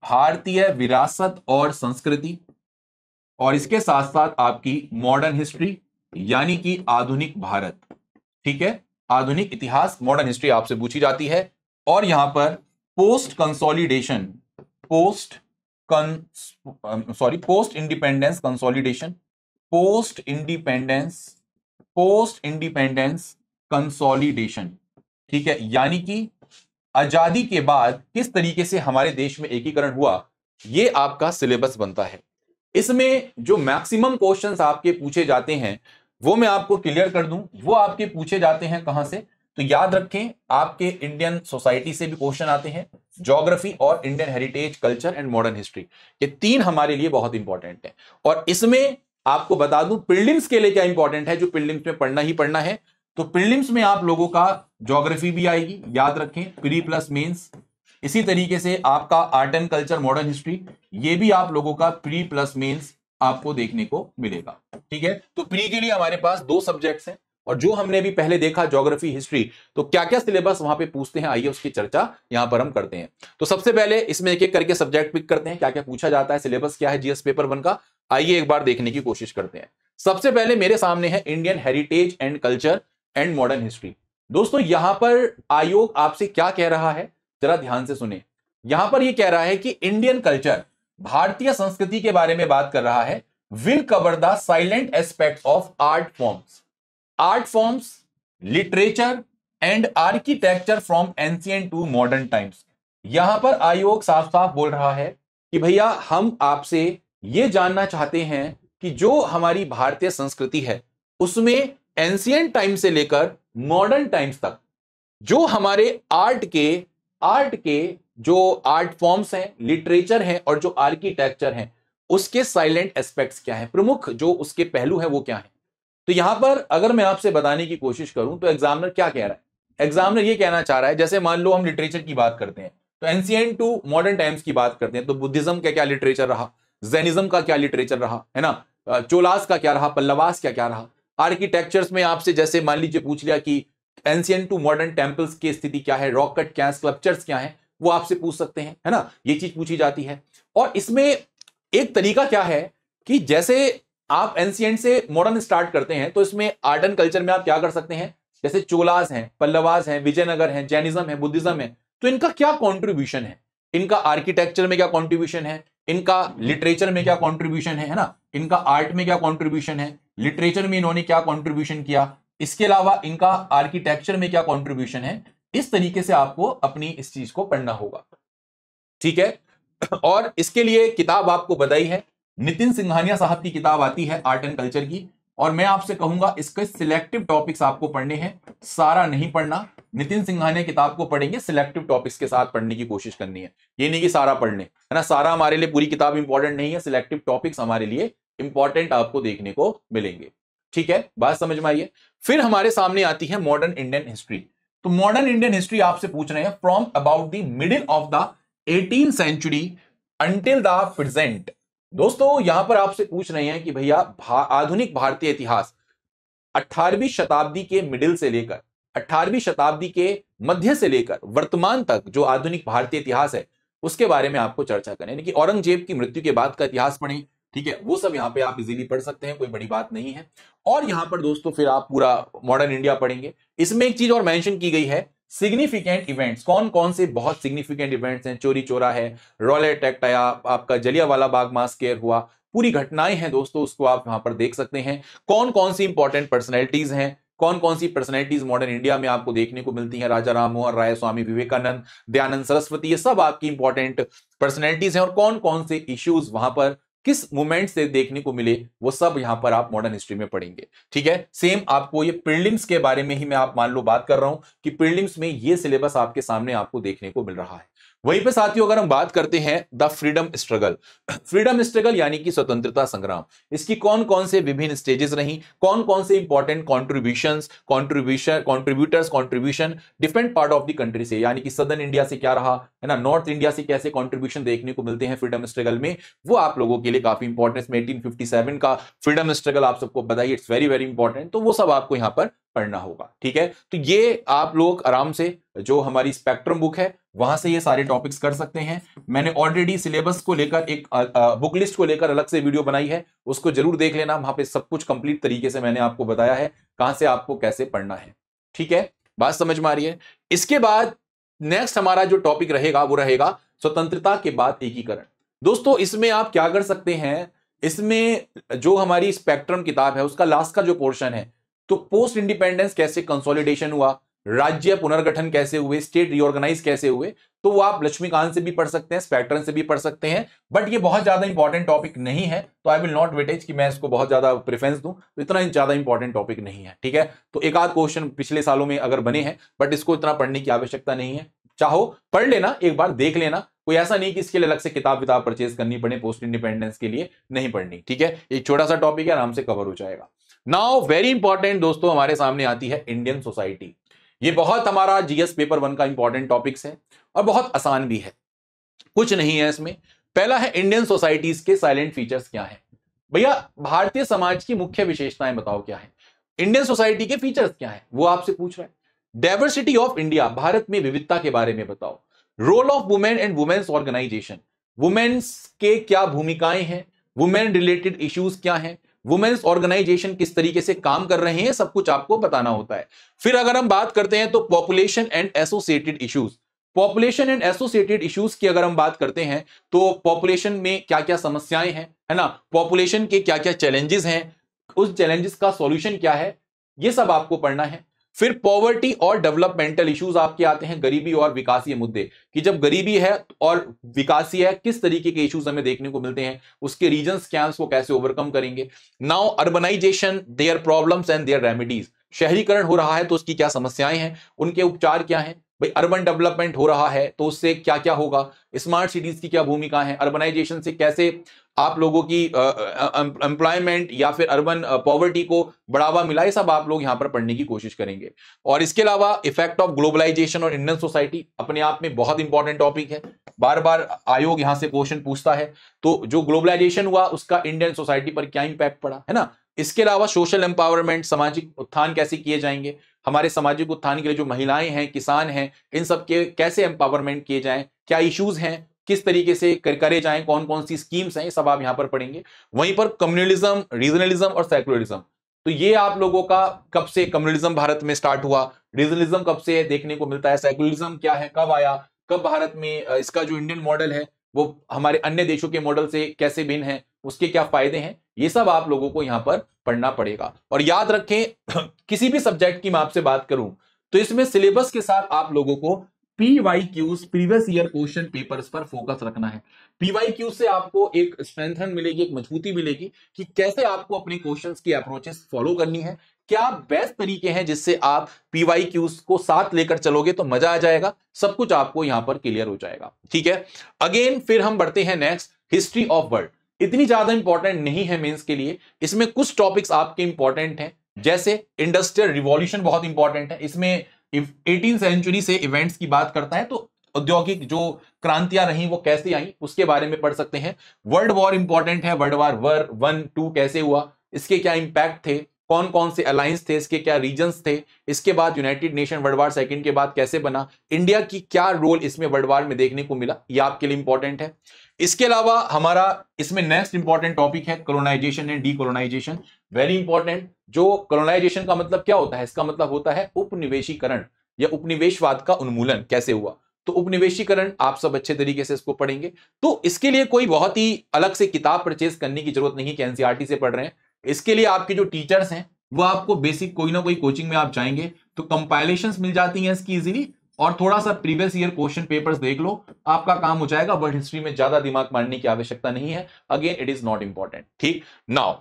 भारतीय विरासत और संस्कृति। और इसके साथ साथ आपकी मॉडर्न हिस्ट्री, यानी कि आधुनिक भारत। ठीक है, आधुनिक इतिहास, मॉडर्न हिस्ट्री आपसे पूछी जाती है। और यहां पर post consolidation, post independence consolidation, post independence consolidation. ठीक है, यानी कि आजादी के बाद किस तरीके से हमारे देश में एकीकरण हुआ, यह आपका सिलेबस बनता है। इसमें जो मैक्सिमम क्वेश्चंस आपके पूछे जाते हैं वो मैं आपको क्लियर कर दूं, वो आपके पूछे जाते हैं कहां से, तो याद रखें आपके इंडियन सोसाइटी से भी क्वेश्चन आते हैं, ज्योग्राफी और Indian heritage, culture and modern history, ये तीन हमारे लिए बहुत इंपॉर्टेंट है। और इसमें आपको बता दूं प्रीलिम्स के लिए क्या इंपॉर्टेंट है, जो प्रीलिम्स में पढ़ना ही पढ़ना है। तो प्रीलिम्स में आप लोगों का ज्योग्राफी भी आएगी, याद रखें, प्री प्लस मेंस। इसी तरीके से आपका art and culture, modern history, ये भी आप लोगों का प्री प्लस मेंस आपको देखने को मिलेगा। ठीक है, तो प्री के लिए हमारे पास 2 सब्जेक्ट्स हैं, और जो हमने भी पहले देखा ज्योग्राफी, हिस्ट्री, तो क्या क्या सिलेबस वहां पे पूछते हैं, आइए उसकी चर्चा यहां पर हम करते हैं। तो सबसे पहले इसमें एक एक करके सब्जेक्ट पिक करते हैं, क्या क्या पूछा जाता है, सिलेबस क्या है जीएस पेपर 1 का, आइए एक बार देखने की कोशिश करते हैं। सबसे पहले मेरे सामने है Indian heritage and culture and modern history. दोस्तों यहां पर आयोग आपसे क्या कह रहा है, जरा ध्यान से सुने। यहां पर यह कह रहा है कि इंडियन कल्चर, भारतीय संस्कृति के बारे में बात कर रहा है, will cover the silent aspects of art forms, literature and architecture from ancient to modern times. यहां पर आयोग साफ साफ बोल रहा है कि भैया हम आपसे यह जानना चाहते हैं कि जो हमारी भारतीय संस्कृति है उसमें एंशिएंट टाइम से लेकर मॉडर्न टाइम्स तक जो हमारे आर्ट के जो आर्ट फॉर्म्स हैं, लिटरेचर हैं और जो आर्किटेक्चर हैं, उसके साइलेंट एस्पेक्ट्स क्या हैं, प्रमुख जो उसके पहलू हैं वो क्या हैं। तो यहां पर अगर मैं आपसे बताने की कोशिश करूं तो एग्जामिनर क्या कह रहा है, एग्जामिनर ये कहना चाह रहा है, जैसे मान लो हम लिटरेचर की बात करते हैं तो एंशिएंट टू मॉडर्न टाइम्स की बात करते हैं, तो बुद्धिज्म का क्या लिटरेचर रहा, जैनिज्म का क्या लिटरेचर रहा, है ना, चोलास का क्या रहा, पल्लवास का क्या रहा। आर्किटेक्चर्स में आपसे जैसे मान लीजिए पूछ लिया कि एंशिएंट टू मॉडर्न टेंपल्स की स्थिति क्या है, रॉक कट क्या है, स्कल्पचर्स क्या है, वो आपसे पूछ सकते हैं, है ना, ये चीज पूछी जाती है। और इसमें एक तरीका क्या है कि जैसे आप एंशिएंट से मॉडर्न स्टार्ट करते हैं तो इसमें आर्ट एंड कल्चर में आप क्या कर सकते हैं, जैसे चोलास हैं, पल्लवास हैं, विजयनगर हैं, जैनिज्म है, बुद्धिज्म है, तो इनका क्या कॉन्ट्रीब्यूशन है, इनका आर्किटेक्चर में क्या कॉन्ट्रीब्यूशन है, इनका लिटरेचर में क्या कॉन्ट्रीब्यूशन है ना, इनका आर्ट में क्या कॉन्ट्रीब्यूशन है, लिटरेचर में इन्होंने क्या कॉन्ट्रीब्यूशन किया, इसके अलावा इनका आर्किटेक्चर में क्या कॉन्ट्रीब्यूशन है। इस तरीके से आपको अपनी इस चीज को पढ़ना होगा। ठीक है, और इसके लिए किताब आपको बताई है, नितिन सिंघानिया साहब की किताब आती है आर्ट एंड कल्चर की, और मैं आपसे कहूंगा इसके सिलेक्टिव टॉपिक्स आपको पढ़ने हैं, सारा नहीं पढ़ना। नितिन सिंघानिया किताब को पढ़ेंगे, सिलेक्टिव टॉपिक्स के साथ पढ़ने की कोशिश करनी है, ये नहीं कि सारा पढ़ने, है ना, सारा हमारे लिए पूरी किताब इंपॉर्टेंट नहीं है, सिलेक्टिव टॉपिक्स हमारे लिए इंपॉर्टेंट आपको देखने को मिलेंगे। ठीक है, बात समझ में आइए। फिर हमारे सामने आती है मॉडर्न इंडियन हिस्ट्री। तो मॉडर्न इंडियन हिस्ट्री आपसे पूछ रहे हैं from about the middle of the 18th century until the present. दोस्तों यहां पर आपसे पूछ रहे हैं कि भैया आधुनिक भारतीय इतिहास 18वीं शताब्दी के मिडिल से लेकर 18वीं शताब्दी के मध्य से लेकर वर्तमान तक जो आधुनिक भारतीय इतिहास है उसके बारे में आपको चर्चा करें, यानी कि औरंगजेब की मृत्यु के बाद का इतिहास पढ़ें। ठीक है, वो सब यहां पे आप इजीली पढ़ सकते हैं, कोई बड़ी बात नहीं है। और यहां पर दोस्तों फिर आप पूरा मॉडर्न इंडिया पढ़ेंगे। इसमें एक चीज और मेंशन की गई है, सिग्निफिकेंट इवेंट्स, कौन कौन से बहुत सिग्निफिकेंट इवेंट्स हैं, चोरी चोरा है, रॉलेट एक्ट आया, आपका जलियांवाला बाग मास्केयर हुआ, पूरी घटनाएं हैं दोस्तों, उसको आप यहां पर देख सकते हैं। कौन कौन सी इंपॉर्टेंट पर्सनैलिटीज हैं, कौन कौन सी पर्सनैलिटीज मॉडर्न इंडिया में आपको देखने को मिलती हैं, राजा राम मोहन राय, स्वामी विवेकानंद, दयानंद सरस्वती, ये सब आपकी इंपॉर्टेंट पर्सनैलिटीज हैं। और कौन कौन से इश्यूज वहां पर किस मूवमेंट से देखने को मिले, वो सब यहां पर आप मॉडर्न हिस्ट्री में पढ़ेंगे। ठीक है, सेम आपको ये प्रीलिम्स के बारे में ही मैं आप मान लो बात कर रहा हूं कि प्रीलिम्स में ये सिलेबस आपके सामने आपको देखने को मिल रहा है। वहीं पे साथियों अगर हम बात करते हैं the freedom struggle, freedom struggle यानी कि स्वतंत्रता संग्राम, इसकी कौन कौन से विभिन्न स्टेजेस रही, कौन कौन से important contributors contribution different part of the country से, यानी कि सदर्न इंडिया से क्या रहा है ना, नॉर्थ इंडिया से कैसे कॉन्ट्रीब्यूशन देखने को मिलते हैं फ्रीडम स्ट्रगल में, वो आप लोगों के लिए काफी इंपॉर्टेंट। 1857 का फ्रीडम स्ट्रगल आप सबको बताइए, इट्स वेरी वेरी इंपॉर्टेंट, तो वो सब आपको यहां पर पढ़ना होगा। ठीक है, तो ये आप लोग आराम से जो हमारी स्पेक्ट्रम बुक है वहां से ये सारे टॉपिक्स कर सकते हैं। मैंने ऑलरेडी सिलेबस को लेकर एक बुक लिस्ट को लेकर अलग से वीडियो बनाई है, उसको जरूर देख लेना, वहां पे सब कुछ कंप्लीट तरीके से मैंने आपको बताया है कहां से आपको कैसे पढ़ना है। ठीक है, बात समझ में आ रही है। इसके बाद नेक्स्ट हमारा जो टॉपिक रहेगा वो रहेगा स्वतंत्रता के बाद एकीकरण। दोस्तों इसमें आप क्या कर सकते हैं, इसमें जो हमारी स्पेक्ट्रम किताब है उसका लास्ट का जो पोर्शन है, तो पोस्ट इंडिपेंडेंस कैसे कंसोलिडेशन हुआ, राज्य पुनर्गठन कैसे हुए, स्टेट रीऑर्गेनाइज कैसे हुए, तो वो आप लक्ष्मीकांत से भी पढ़ सकते हैं, स्पेक्ट्रम से भी पढ़ सकते हैं, बट ये बहुत ज्यादा इंपॉर्टेंट टॉपिक नहीं है, तो आई विल नॉट वेटेज कि मैं इसको बहुत ज्यादा प्रेफरेंस दूं, तो इतना ज्यादा इंपॉर्टेंट टॉपिक नहीं है। ठीक है, तो एक आध क्वेश्चन पिछले सालों में अगर बने हैं, बट इसको इतना पढ़ने की आवश्यकता नहीं है, चाहो पढ़ लेना, एक बार देख लेना, कोई ऐसा नहीं कि इसके लिए अलग से किताब परचेज करनी पड़े, पोस्ट इंडिपेंडेंस के लिए नहीं पढ़नी। ठीक है, एक छोटा सा टॉपिक है, आराम से कवर हो जाएगा। नाउ वेरी इंपॉर्टेंट दोस्तों हमारे सामने आती है इंडियन सोसाइटी। ये बहुत हमारा जीएस पेपर 1 का इंपॉर्टेंट टॉपिक्स है और बहुत आसान भी है, कुछ नहीं है इसमें। पहला है इंडियन सोसाइटीज के साइलेंट फीचर्स क्या है। भैया भारतीय समाज की मुख्य विशेषताएं बताओ क्या है, इंडियन सोसाइटी के फीचर्स क्या है वो आपसे पूछ रहा है। डाइवर्सिटी ऑफ इंडिया, भारत में विविधता के बारे में बताओ। Role of women and women's organization, women's के क्या भूमिकाएं हैं, वुमेन रिलेटेड इश्यूज क्या हैं, वुमेन्स ऑर्गेनाइजेशन किस तरीके से काम कर रहे हैं, सब कुछ आपको बताना होता है। फिर अगर हम बात करते हैं तो population and associated issues, population and associated issues की अगर हम बात करते हैं तो पॉपुलेशन में क्या क्या समस्याएं हैं, है ना, पॉपुलेशन के क्या क्या चैलेंजेस हैं, उस चैलेंजेस का सॉल्यूशन क्या है, ये सब आपको पढ़ना है। फिर पॉवर्टी और डेवलपमेंटल इश्यूज आपके आते हैं, गरीबी और विकासीय मुद्दे, कि जब गरीबी है और विकासीय है किस तरीके के इश्यूज हमें देखने को मिलते हैं, उसके रीजंस क्या हैं, उसको कैसे ओवरकम करेंगे। Now urbanization, their problems and their remedies, शहरीकरण हो रहा है तो उसकी क्या समस्याएं हैं, उनके उपचार क्या हैं। भाई अर्बन डेवलपमेंट हो रहा है तो उससे क्या क्या होगा, स्मार्ट सिटीज की क्या भूमिका है, अर्बनाइजेशन से कैसे आप लोगों की एम्प्लॉयमेंट या फिर अर्बन पॉवर्टी को बढ़ावा मिला, ये सब आप लोग यहां पर पढ़ने की कोशिश करेंगे। और इसके अलावा इफेक्ट ऑफ ग्लोबलाइजेशन और इंडियन सोसाइटी अपने आप में बहुत इंपॉर्टेंट टॉपिक है, बार बार आयोग यहां से क्वेश्चन पूछता है, तो जो ग्लोबलाइजेशन हुआ उसका इंडियन सोसाइटी पर क्या इंपैक्ट पड़ा, है ना। इसके अलावा सोशल एम्पावरमेंट, सामाजिक उत्थान कैसे किए जाएंगे, हमारे सामाजिक उत्थान के लिए जो महिलाएं हैं, किसान हैं, इन सब के कैसे एम्पावरमेंट किए जाएं, क्या इश्यूज हैं, किस तरीके से करे जाएं, कौन कौन सी स्कीम्स हैं, ये सब आप यहां पर पढ़ेंगे। वहीं पर कम्युनलिज्म, रीजनलिज्म और सेकुलरिज्म, तो ये आप लोगों का कब से कम्युनलिज्म भारत में स्टार्ट हुआ, रीजनलिज्म कब से देखने को मिलता है, सेकुलरिज्म क्या है, कब आया, कब भारत में इसका जो इंडियन मॉडल है वो हमारे अन्य देशों के मॉडल से कैसे भिन्न है, उसके क्या फायदे हैं, ये सब आप लोगों को यहां पर पढ़ना पड़ेगा। और याद रखें किसी भी सब्जेक्ट की मैं आपसे बात करूं तो इसमें सिलेबस के साथ आप लोगों को PYQs, previous year question papers पर फोकस रखना है। PYQ से आपको एक स्ट्रेंथन मिलेगी, एक मजबूती मिलेगी कि कैसे आपको अपने क्वेश्चंस की अप्रोचेस फॉलो करनी है, क्या बेस्ट तरीके हैं जिससे आप PYQs को साथ लेकर चलोगे तो मजा आ जाएगा, सब कुछ आपको यहां पर क्लियर हो जाएगा। ठीक है, अगेन फिर हम बढ़ते हैं नेक्स्ट, हिस्ट्री ऑफ वर्ल्ड। इतनी ज्यादा इंपॉर्टेंट नहीं है मेंस के लिए, इसमें कुछ टॉपिक्स आपके इंपॉर्टेंट हैं, जैसे इंडस्ट्रियल रिवॉल्यूशन बहुत इंपॉर्टेंट है, इसमें 18th सेंचुरी से इवेंट्स की बात करता है, तो औद्योगिक जो क्रांतियां रही वो कैसे आई उसके बारे में पढ़ सकते हैं। वर्ल्ड वॉर इंपॉर्टेंट है, वर्ल्ड वॉर 1, 2 कैसे हुआ, इसके क्या इंपैक्ट थे, कौन कौन से अलायंस थे, इसके क्या रीजन्स थे, इसके बाद यूनाइटेड नेशन वर्ल्ड वॉर 2 के बाद कैसे बना, इंडिया की क्या रोल इसमें वर्ल्ड वॉर में देखने को मिला, ये आपके लिए इंपॉर्टेंट है। इसके अलावा हमारा इसमें नेक्स्ट इंपॉर्टेंट टॉपिक है colonization and decolonization, very important. जो कोलोनाइजेशन का मतलब क्या होता है, इसका मतलब होता है उपनिवेशीकरण या उपनिवेशवाद का उन्मूलन कैसे हुआ, तो उपनिवेशीकरण आप सब अच्छे तरीके से इसको पढ़ेंगे। तो इसके लिए कोई बहुत ही अलग से किताब परचेज करने की जरूरत नहीं कि एनसीईआरटी से पढ़ रहे हैं, इसके लिए आपके जो टीचर्स हैं वो आपको बेसिक कोई ना कोई कोचिंग में आप जाएंगे तो कंपाइलेशंस मिल जाती हैं इसकी इजीली, और थोड़ा सा प्रीवियस ईयर क्वेश्चन पेपर्स देख लो, आपका काम हो जाएगा। वर्ल्ड हिस्ट्री में ज्यादा दिमाग मारने की आवश्यकता नहीं है, again it is not important. ठीक, नाउ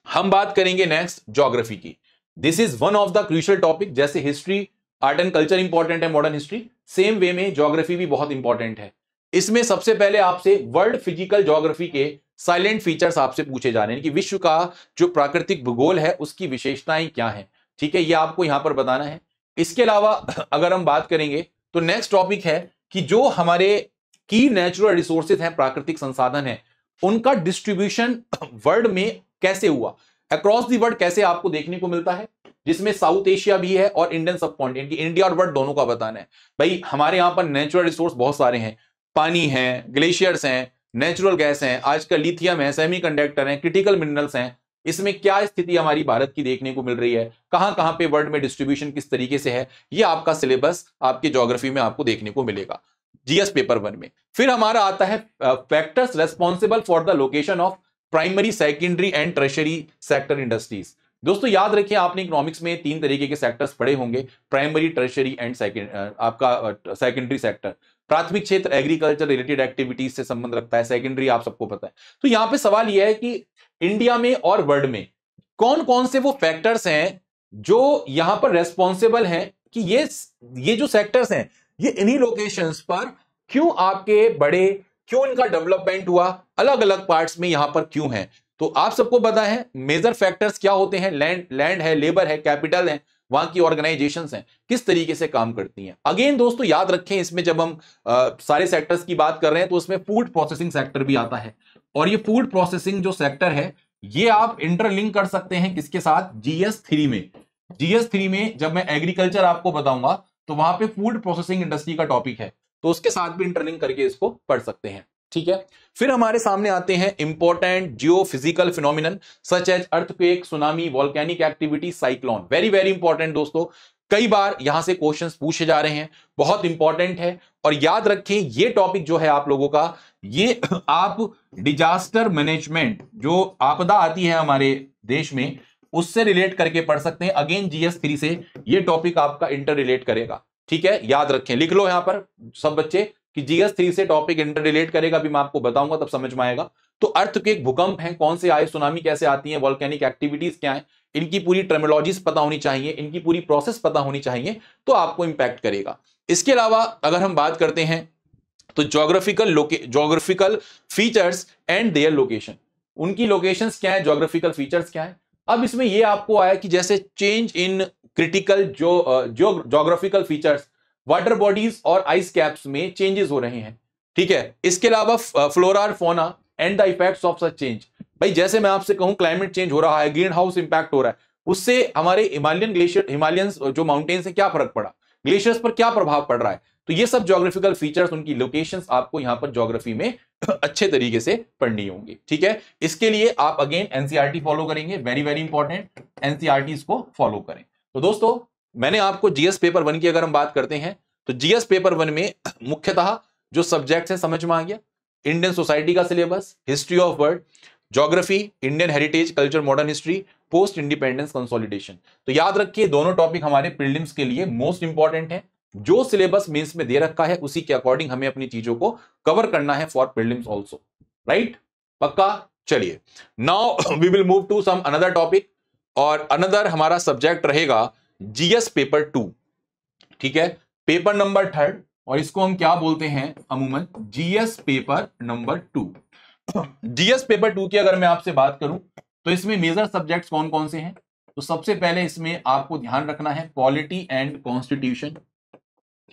हम बात करेंगे नेक्स्ट ज्योग्राफी की। This is one of the crucial topic, जैसे history, art and culture important है, मॉडर्न हिस्ट्री, सेम वे में ज्योग्राफी भी बहुत इंपॉर्टेंट है। इसमें सबसे पहले आपसे वर्ल्ड फिजिकल ज्योग्राफी के साइलेंट फीचर्स आपसे पूछे जा रहे हैं कि विश्व का जो प्राकृतिक भूगोल है उसकी विशेषताएं क्या हैं। ठीक है, ये आपको यहां पर बताना है। इसके अलावा अगर हम बात करेंगे तो नेक्स्ट टॉपिक है कि जो हमारे की नेचुरल रिसोर्सेज हैं, प्राकृतिक संसाधन है, उनका डिस्ट्रीब्यूशन वर्ल्ड में कैसे हुआ, अक्रॉस दी वर्ल्ड कैसे आपको देखने को मिलता है, जिसमें साउथ एशिया भी है और इंडियन सब कॉन्टिनेंट, इंडिया और वर्ल्ड दोनों का बताना है। भाई हमारे यहां पर नेचुरल रिसोर्स बहुत सारे हैं, पानी है, ग्लेशियर्स हैं, नेचुरल गैस हैं, आजकल लिथियम है, सेमीकंडक्टर हैं, क्रिटिकल मिनरल्स हैं, इसमें क्या स्थिति हमारी भारत की देखने को मिल रही है, कहां कहां पे वर्ल्ड में डिस्ट्रीब्यूशन किस तरीके से है, ये आपका सिलेबस आपके ज्योग्राफी में आपको देखने को मिलेगा जीएस पेपर 1 में। फिर हमारा आता है factors responsible for the location of primary, secondary and tertiary sector industries. दोस्तों याद रखिए, आपने इकोनॉमिक्स में 3 तरीके के सेक्टर्स पढ़े होंगे, प्राइमरी, टर्शियरी एंड आपका सेकेंडरी सेक्टर। प्राथमिक क्षेत्र एग्रीकल्चर रिलेटेड एक्टिविटीज से संबंध रखता है, सेकेंडरी आप सबको पता है। तो यहां पे सवाल यह है कि इंडिया में और वर्ल्ड में कौन कौन से वो फैक्टर्स हैं जो यहां पर रेस्पॉन्सिबल हैं कि ये जो सेक्टर्स हैं ये इन्हीं लोकेशंस पर क्यों आपके बढ़े, क्यों इनका डेवलपमेंट हुआ, अलग अलग पार्ट्स में यहां पर क्यों है। तो आप सबको पता है मेजर फैक्टर्स क्या होते हैं, लैंड है, लेबर है, कैपिटल है, वहां की ऑर्गेनाइजेशंस हैं, किस तरीके से काम करती हैं। अगेन दोस्तों याद रखें, इसमें जब हम सारे सेक्टर्स की बात कर रहे हैं तो उसमें फूड प्रोसेसिंग सेक्टर भी आता है, और ये फूड प्रोसेसिंग जो सेक्टर है ये आप इंटरलिंक कर सकते हैं किसके साथ, जीएस 3 में। जीएस 3 में जब मैं एग्रीकल्चर आपको बताऊंगा तो वहां पे फूड प्रोसेसिंग इंडस्ट्री का टॉपिक है, तो उसके साथ भी इंटरलिंक करके इसको पढ़ सकते हैं। ठीक है, फिर हमारे सामने आते हैं important geophysical phenomenon such as earthquake, tsunami, volcanic activity, cyclone. Very very important दोस्तों, कई बार यहां से क्वेश्चंस पूछे जा रहे हैं, बहुत इंपॉर्टेंट है। और याद रखें ये टॉपिक जो है आप लोगों का, ये आप डिजास्टर मैनेजमेंट, जो आपदा आती है हमारे देश में, उससे रिलेट करके पढ़ सकते हैं। अगेन जीएस 3 से ये टॉपिक आपका इंटर रिलेट करेगा। ठीक है, याद रखें, लिख लो यहां पर सब बच्चे कि जीएस 3 से टॉपिक इंटर रिलेट करेगा, अभी मैं आपको बताऊंगा तब समझ में आएगा। तो अर्थक्वेक, भूकंप है, कौन से आए, सुनामी कैसे आती है, वोल्केनिक एक्टिविटीज क्या है, इनकी पूरी टर्मिनोलॉजीज पता होनी चाहिए, इनकी पूरी प्रोसेस पता होनी चाहिए, तो आपको इंपैक्ट करेगा। इसके अलावा अगर हम बात करते हैं तो geographical features and their location, उनकी लोकेशंस क्या है, ज्योग्राफिकल फीचर्स क्या है। अब इसमें यह आपको आया कि जैसे change in critical geographical features, water bodies और आइस कैप्स में चेंजेस हो रहे हैं। ठीक है, इसके अलावा फ्लोरा और fauna and the effects of such change. भाई जैसे मैं आपसे कहूं क्लाइमेट चेंज हो रहा है, ग्रीन हाउस इंपैक्ट हो रहा है, उससे हमारे हिमालयंस जो माउंटेन्स से क्या फर्क पड़ा, ग्लेशियर्स पर क्या प्रभाव पड़ रहा है। तो ये सब ज्योग्राफिकल फीचर्स, उनकी लोकेशंस आपको यहां पर ज्योग्राफी में अच्छे तरीके से पढ़नी होंगी। ठीक है, इसके लिए आप अगेन एनसीईआरटी फॉलो करेंगे, वेरी वेरी इंपॉर्टेंट, एनसीईआरटी को फॉलो करें। तो दोस्तों मैंने आपको जीएस पेपर 1 की अगर हम बात करते हैं तो जीएस पेपर 1 में मुख्यतः जो सब्जेक्ट्स है समझ में आ गया, इंडियन सोसाइटी का syllabus, history of world, geography, Indian heritage, culture, modern history, post independence consolidation. तो याद रखिए दोनों टॉपिक हमारे प्रीलिम्स के लिए मोस्ट इंपॉर्टेंट है। जो सिलेबस मेंस में दे रखा है उसी के अकॉर्डिंग हमें अपनी चीजों को कवर करना है फॉर प्रीलिम्स ऑल्सो, राइट, पक्का। चलिए now we will move to some another topic, और अनदर हमारा सब्जेक्ट रहेगा जीएस पेपर 2। ठीक है, पेपर नंबर 3, और इसको हम क्या बोलते हैं अमूमन, GS paper number 2। GS paper 2 की अगर मैं आपसे बात करूं तो इसमें मेजर सब्जेक्ट्स कौन कौन से हैं। तो सबसे पहले इसमें आपको ध्यान रखना है पॉलिटी एंड कॉन्स्टिट्यूशन।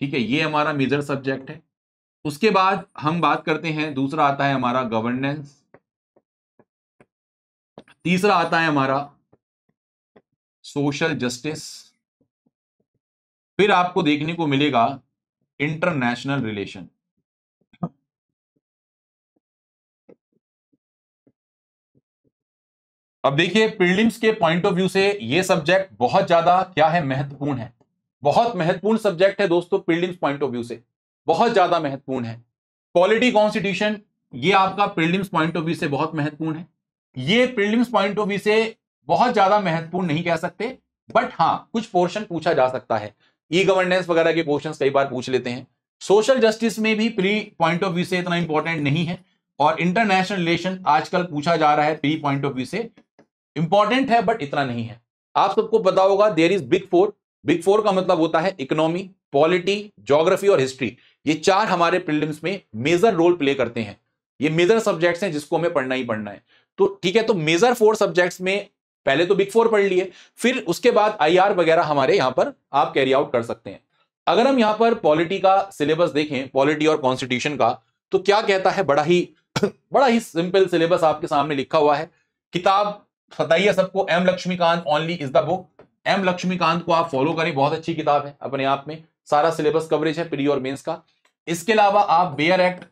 ठीक है, ये हमारा मेजर सब्जेक्ट है। उसके बाद हम बात करते हैं, दूसरा आता है हमारा गवर्नेंस, तीसरा आता है हमारा सोशल जस्टिस, फिर आपको देखने को मिलेगा इंटरनेशनल रिलेशन। अब देखिए प्रीलिम्स के पॉइंट ऑफ व्यू से ये सब्जेक्ट बहुत ज्यादा क्या है, महत्वपूर्ण है, बहुत महत्वपूर्ण सब्जेक्ट है दोस्तों, प्रीलिम्स पॉइंट ऑफ व्यू से बहुत ज्यादा महत्वपूर्ण है। पॉलिटी कॉन्स्टिट्यूशन ये आपका प्रीलिम्स पॉइंट ऑफ व्यू से बहुत महत्वपूर्ण है। ये प्रीलिम्स पॉइंट ऑफ व्यू से बहुत ज्यादा महत्वपूर्ण नहीं कह सकते, बट हाँ कुछ पोर्शन पूछा जा सकता है, ई गवर्नेंस वगैरह के क्वेश्चंस कई बार पूछ लेते हैं। सोशल जस्टिस में भी प्री पॉइंट ऑफ व्यू से इतना इंपॉर्टेंट नहीं है, और इंटरनेशनल रिलेशन आजकल पूछा जा रहा है प्री पॉइंट ऑफ व्यू से, इंपॉर्टेंट है बट इतना नहीं है। आप सबको पता होगा there is big 4, big four का मतलब होता है इकोनॉमी, पॉलिटी, ज्योग्राफी और हिस्ट्री। ये चार हमारे प्रीलिम्स में मेजर रोल प्ले करते हैं। ये मेजर सब्जेक्ट्स हैं जिसको हमें पढ़ना ही पढ़ना है। तो ठीक है, तो मेजर 4 सब्जेक्ट्स में पहले तो बिग फोर पढ़ लिए, फिर उसके बाद आईआर वगैरह हमारे यहां पर आप कैरी आउट कर सकते हैं। अगर हम यहां पर पॉलिटी का सिलेबस देखें, पॉलिटी और कॉन्स्टिट्यूशन का, तो क्या कहता है, बड़ा ही सिंपल सिलेबस आपके सामने लिखा हुआ है। किताब पता ही है सबको, M Laxmikanth only is the book. M Laxmikanth को आप फॉलो करें, बहुत अच्छी किताब है, अपने आप में सारा सिलेबस कवरेज है प्री और मेंस का। इसके अलावा आप बेयर एक्ट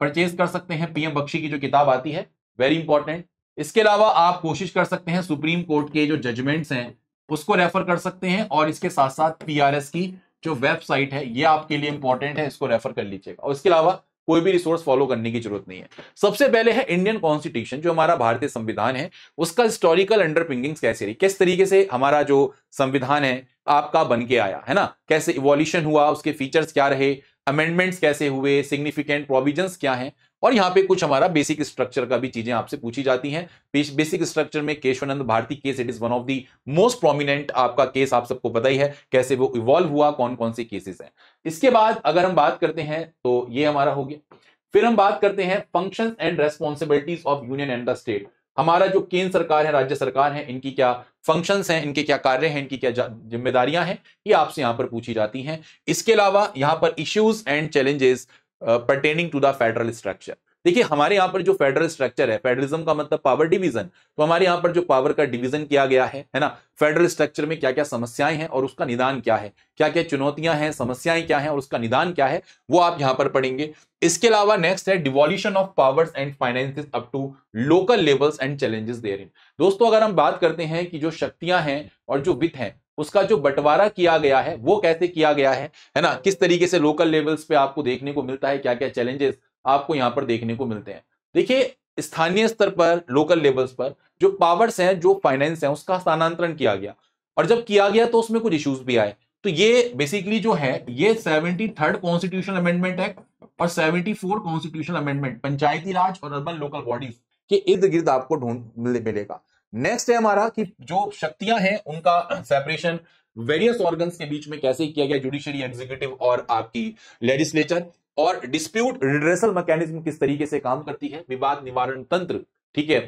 परचेज कर सकते हैं, पीएम बख्शी की जो किताब आती है, वेरी इंपॉर्टेंट। इसके अलावा आप कोशिश कर सकते हैं सुप्रीम कोर्ट के जो जजमेंट्स हैं उसको रेफर कर सकते हैं, और इसके साथ साथ पीआरएस की जो वेबसाइट है ये आपके लिए इंपॉर्टेंट है, इसको रेफर कर लीजिएगा। और इसके अलावा कोई भी रिसोर्स फॉलो करने की जरूरत नहीं है। सबसे पहले है इंडियन कॉन्स्टिट्यूशन, जो हमारा भारतीय संविधान है, उसका हिस्टोरिकल अंडरपिंगिंग्स कैसे रही, किस तरीके से हमारा जो संविधान है आपका बन के आया है ना, कैसे इवोल्यूशन हुआ, उसके फीचर्स क्या रहे, अमेंडमेंट्स कैसे हुए, सिग्निफिकेंट प्रोविजंस क्या हैं, और यहाँ पे कुछ हमारा बेसिक स्ट्रक्चर का भी चीजें आपसे पूछी जाती हैं। बेसिक स्ट्रक्चर में Kesavananda Bharati case, it is one of the most prominent आपका केस, आप सबको पता ही है कैसे वो इवॉल्व हुआ, कौन कौन से केसेस हैं। इसके बाद अगर हम बात करते हैं तो ये हमारा हो गया। फिर हम बात करते हैं functions and responsibilities of union and the state. हमारा जो केंद्र सरकार है, राज्य सरकार है, इनकी क्या फंक्शंस हैं, इनके क्या कार्य हैं, इनकी क्या जिम्मेदारियां हैं, ये आपसे यहां पर पूछी जाती हैं। इसके अलावा यहां पर issues and challenges pertaining to the federal structure. देखिए हमारे यहाँ पर जो फेडरल स्ट्रक्चर है, फेडरलिज्म का मतलब पावर डिवीजन, तो हमारे यहाँ पर जो पावर का डिवीजन किया गया है ना, फेडरल स्ट्रक्चर में क्या क्या समस्याएं हैं और उसका निदान क्या है, क्या क्या चुनौतियां हैं, समस्याएं क्या हैं और उसका निदान क्या है, वो आप यहां पर पढ़ेंगे। इसके अलावा नेक्स्ट है devolution of powers and finances up to local levels and challenges therein. दोस्तों अगर हम बात करते हैं कि जो शक्तियां हैं और जो वित्त है उसका जो बंटवारा किया गया है वो कैसे किया गया है ना, किस तरीके से लोकल लेवल्स पे आपको देखने को मिलता है, क्या क्या चैलेंजेस आपको यहां पर देखने को मिलते हैं। देखिए स्थानीय स्तर पर, लोकल लेवल्स पर जो पावर्स हैं, जो फाइनेंस है, उसका स्थानांतरण किया गया, और जब किया गया तो उसमें कुछ इश्यूज भी आए। तो ये बेसिकली जो है ये 73rd कॉन्स्टिट्यूशनल अमेंडमेंट एक्ट और 74 कॉन्स्टिट्यूशनल अमेंडमेंट पंचायती राज और अर्बन लोकल बॉडीज के इर्द गिर्द आपको ढूंढ मिलेगा। नेक्स्ट है हमारा कि जो शक्तियां हैं उनका सेपरेशन वेरियस ऑर्गन्स के बीच में कैसे किया गया, जुडिशरी, एग्जीक्यूटिव और आपकी लेजिस्लेचर, और डिस्प्यूट रिड्रेसल मैकेनिज्म किस तरीके से काम करती है, विवाद निवारण तंत्र, ठीक है,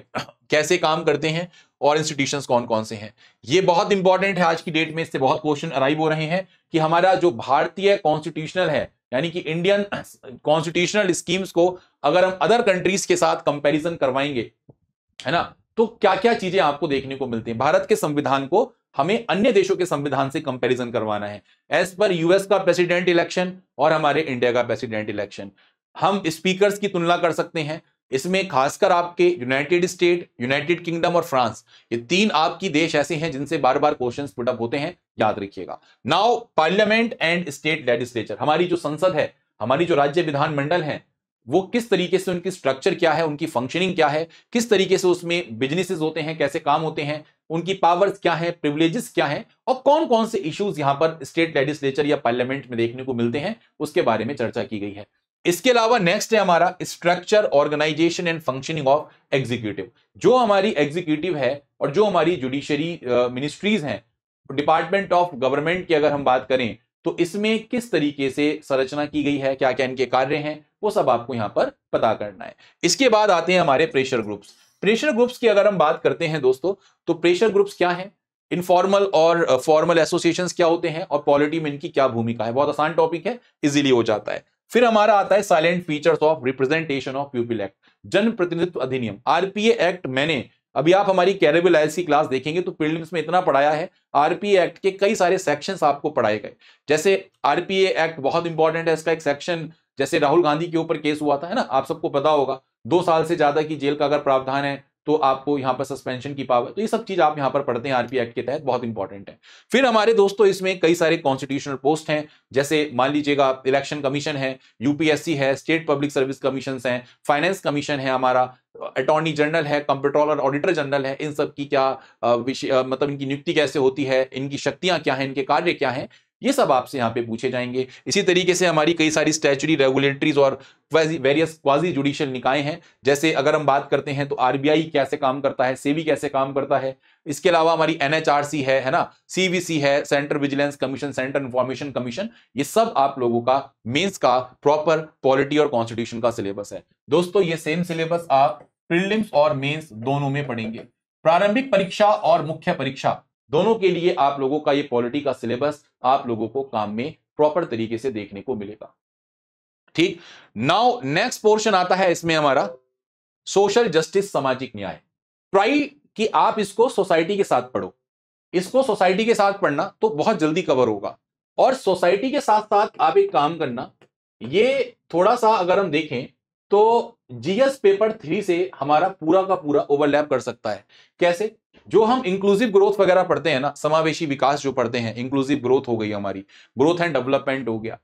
कैसे काम करते हैं, और इंस्टीट्यूशंस कौन कौन से हैं। ये बहुत इंपॉर्टेंट है आज की डेट में, इससे बहुत क्वेश्चन अराइव हो रहे हैं कि हमारा जो भारतीय कॉन्स्टिट्यूशनल है, यानी कि इंडियन कॉन्स्टिट्यूशनल स्कीम्स को अगर हम अदर कंट्रीज के साथ कंपैरिजन करवाएंगे, है ना, तो क्या क्या चीजें आपको देखने को मिलती हैं। भारत के संविधान को हमें अन्य देशों के संविधान से कंपैरिजन करवाना है, एज पर यूएस का प्रेसिडेंट इलेक्शन और हमारे इंडिया का प्रेसिडेंट इलेक्शन। हम स्पीकर्स की तुलना कर सकते हैं, इसमें खासकर आपके यूनाइटेड स्टेट, यूनाइटेड किंगडम और फ्रांस, ये तीन आपकी देश ऐसे हैं जिनसे बार बार क्वेश्चंस पुट अप होते हैं, याद रखिएगा। Now parliament and state legislature, हमारी जो संसद है, हमारी जो राज्य विधानमंडल है, वो किस तरीके से, उनकी स्ट्रक्चर क्या है, उनकी फंक्शनिंग क्या है, किस तरीके से उसमें बिजनेसेस होते हैं, कैसे काम होते हैं, उनकी पावर्स क्या है, प्रिविलेजेस क्या है, और कौन कौन से इश्यूज यहां पर स्टेट लेजिस्लेचर या पार्लियामेंट में देखने को मिलते हैं, उसके बारे में चर्चा की गई है। इसके अलावा नेक्स्ट है हमारा structure, organization and functioning of executive. जो हमारी एग्जीक्यूटिव है और जो हमारी जुडिशरी मिनिस्ट्रीज हैं, डिपार्टमेंट ऑफ गवर्नमेंट की अगर हम बात करें, तो इसमें किस तरीके से संरचना की गई है, क्या क्या इनके कार्य हैं, वो सब आपको यहां पर पता करना है। इसके बाद आते हैं हमारे प्रेशर ग्रुप्स। प्रेशर ग्रुप्स की अगर हम बात करते हैं दोस्तों, तो प्रेशर ग्रुप्स क्या है, इनफॉर्मल और फॉर्मल एसोसिएशंस क्या होते हैं, और पॉलिटी में इनकी क्या भूमिका है। बहुत आसान टॉपिक है, इजीली हो जाता है। फिर हमारा आता है salient features of representation of people act, जन प्रतिनिधित्व अधिनियम, आरपीए एक्ट। मैंने अभी आप हमारी कैरिबल आईएलसी क्लास देखेंगे तो प्रीलिम्स में इतना पढ़ाया है, आरपीए एक्ट के कई सारे सेक्शंस आपको पढ़ाए गए। जैसे आरपीए एक्ट बहुत इंपॉर्टेंट है, इसका एक सेक्शन, जैसे राहुल गांधी के ऊपर केस हुआ था, है ना, आप सबको पता होगा, 2 साल से ज्यादा की जेल का अगर प्रावधान है तो आपको यहां पर सस्पेंशन की पावर, तो ये सब चीज आप यहां पर पढ़ते हैं आरपीए एक्ट के तहत, बहुत इंपॉर्टेंट है। फिर हमारे दोस्तों इसमें कई सारे कॉन्स्टिट्यूशनल पोस्ट हैं, जैसे मान लीजिएगा इलेक्शन कमीशन है, यूपीएससी है, स्टेट पब्लिक सर्विस कमीशन हैं, फाइनेंस कमीशन है, हमारा अटॉर्नी जनरल है, कंप्ट्रोलर, ऑडिटर जनरल है। इन सब की क्या मतलब इनकी नियुक्ति कैसे होती है, इनकी शक्तियां क्या हैं, इनके कार्य क्या हैं, ये सब आपसे यहाँ पे पूछे जाएंगे। इसी तरीके से हमारी कई सारी स्टैच्यूटरी, रेगुलेटरीज और वेरियस क्वाजी जुडिशियल निकाय हैं। जैसे अगर हम बात करते हैं तो आरबीआई कैसे काम करता है, सेबी कैसे काम करता है, इसके अलावा हमारी एनएचआरसी है ना, सीवीसी है, central vigilance commission, central information commission, ये सब आप लोगों का मेंस का प्रॉपर पॉलिटी और कॉन्स्टिट्यूशन का सिलेबस है। दोस्तों ये सेम सिलेबस आप प्रीलिम्स और मेंस दोनों में पढ़ेंगे। प्रारंभिक परीक्षा और मुख्य परीक्षा दोनों के लिए आप लोगों का ये पॉलिटी का सिलेबस आप लोगों को काम में प्रॉपर तरीके से देखने को मिलेगा। ठीक, नाउ नेक्स्ट पोर्शन आता है इसमें हमारा सोशल जस्टिस, सामाजिक न्याय। ट्राई कि आप इसको सोसाइटी के साथ पढ़ो, इसको सोसाइटी के साथ पढ़ना तो बहुत जल्दी कवर होगा। और सोसाइटी के साथ साथ आप एक काम करना, ये थोड़ा सा अगर हम देखें तो जीएस पेपर 3 से हमारा पूरा का पूरा ओवरलैप कर सकता है। कैसे? जो हम इंक्लूसिव ग्रोथ वगैरह पढ़ते हैं ना, समावेशी विकास जो पढ़ते हैं, इंक्लूसिव ग्रोथ हो गई हमारी, ग्रोथ एंड डेवलपमेंट हो गया,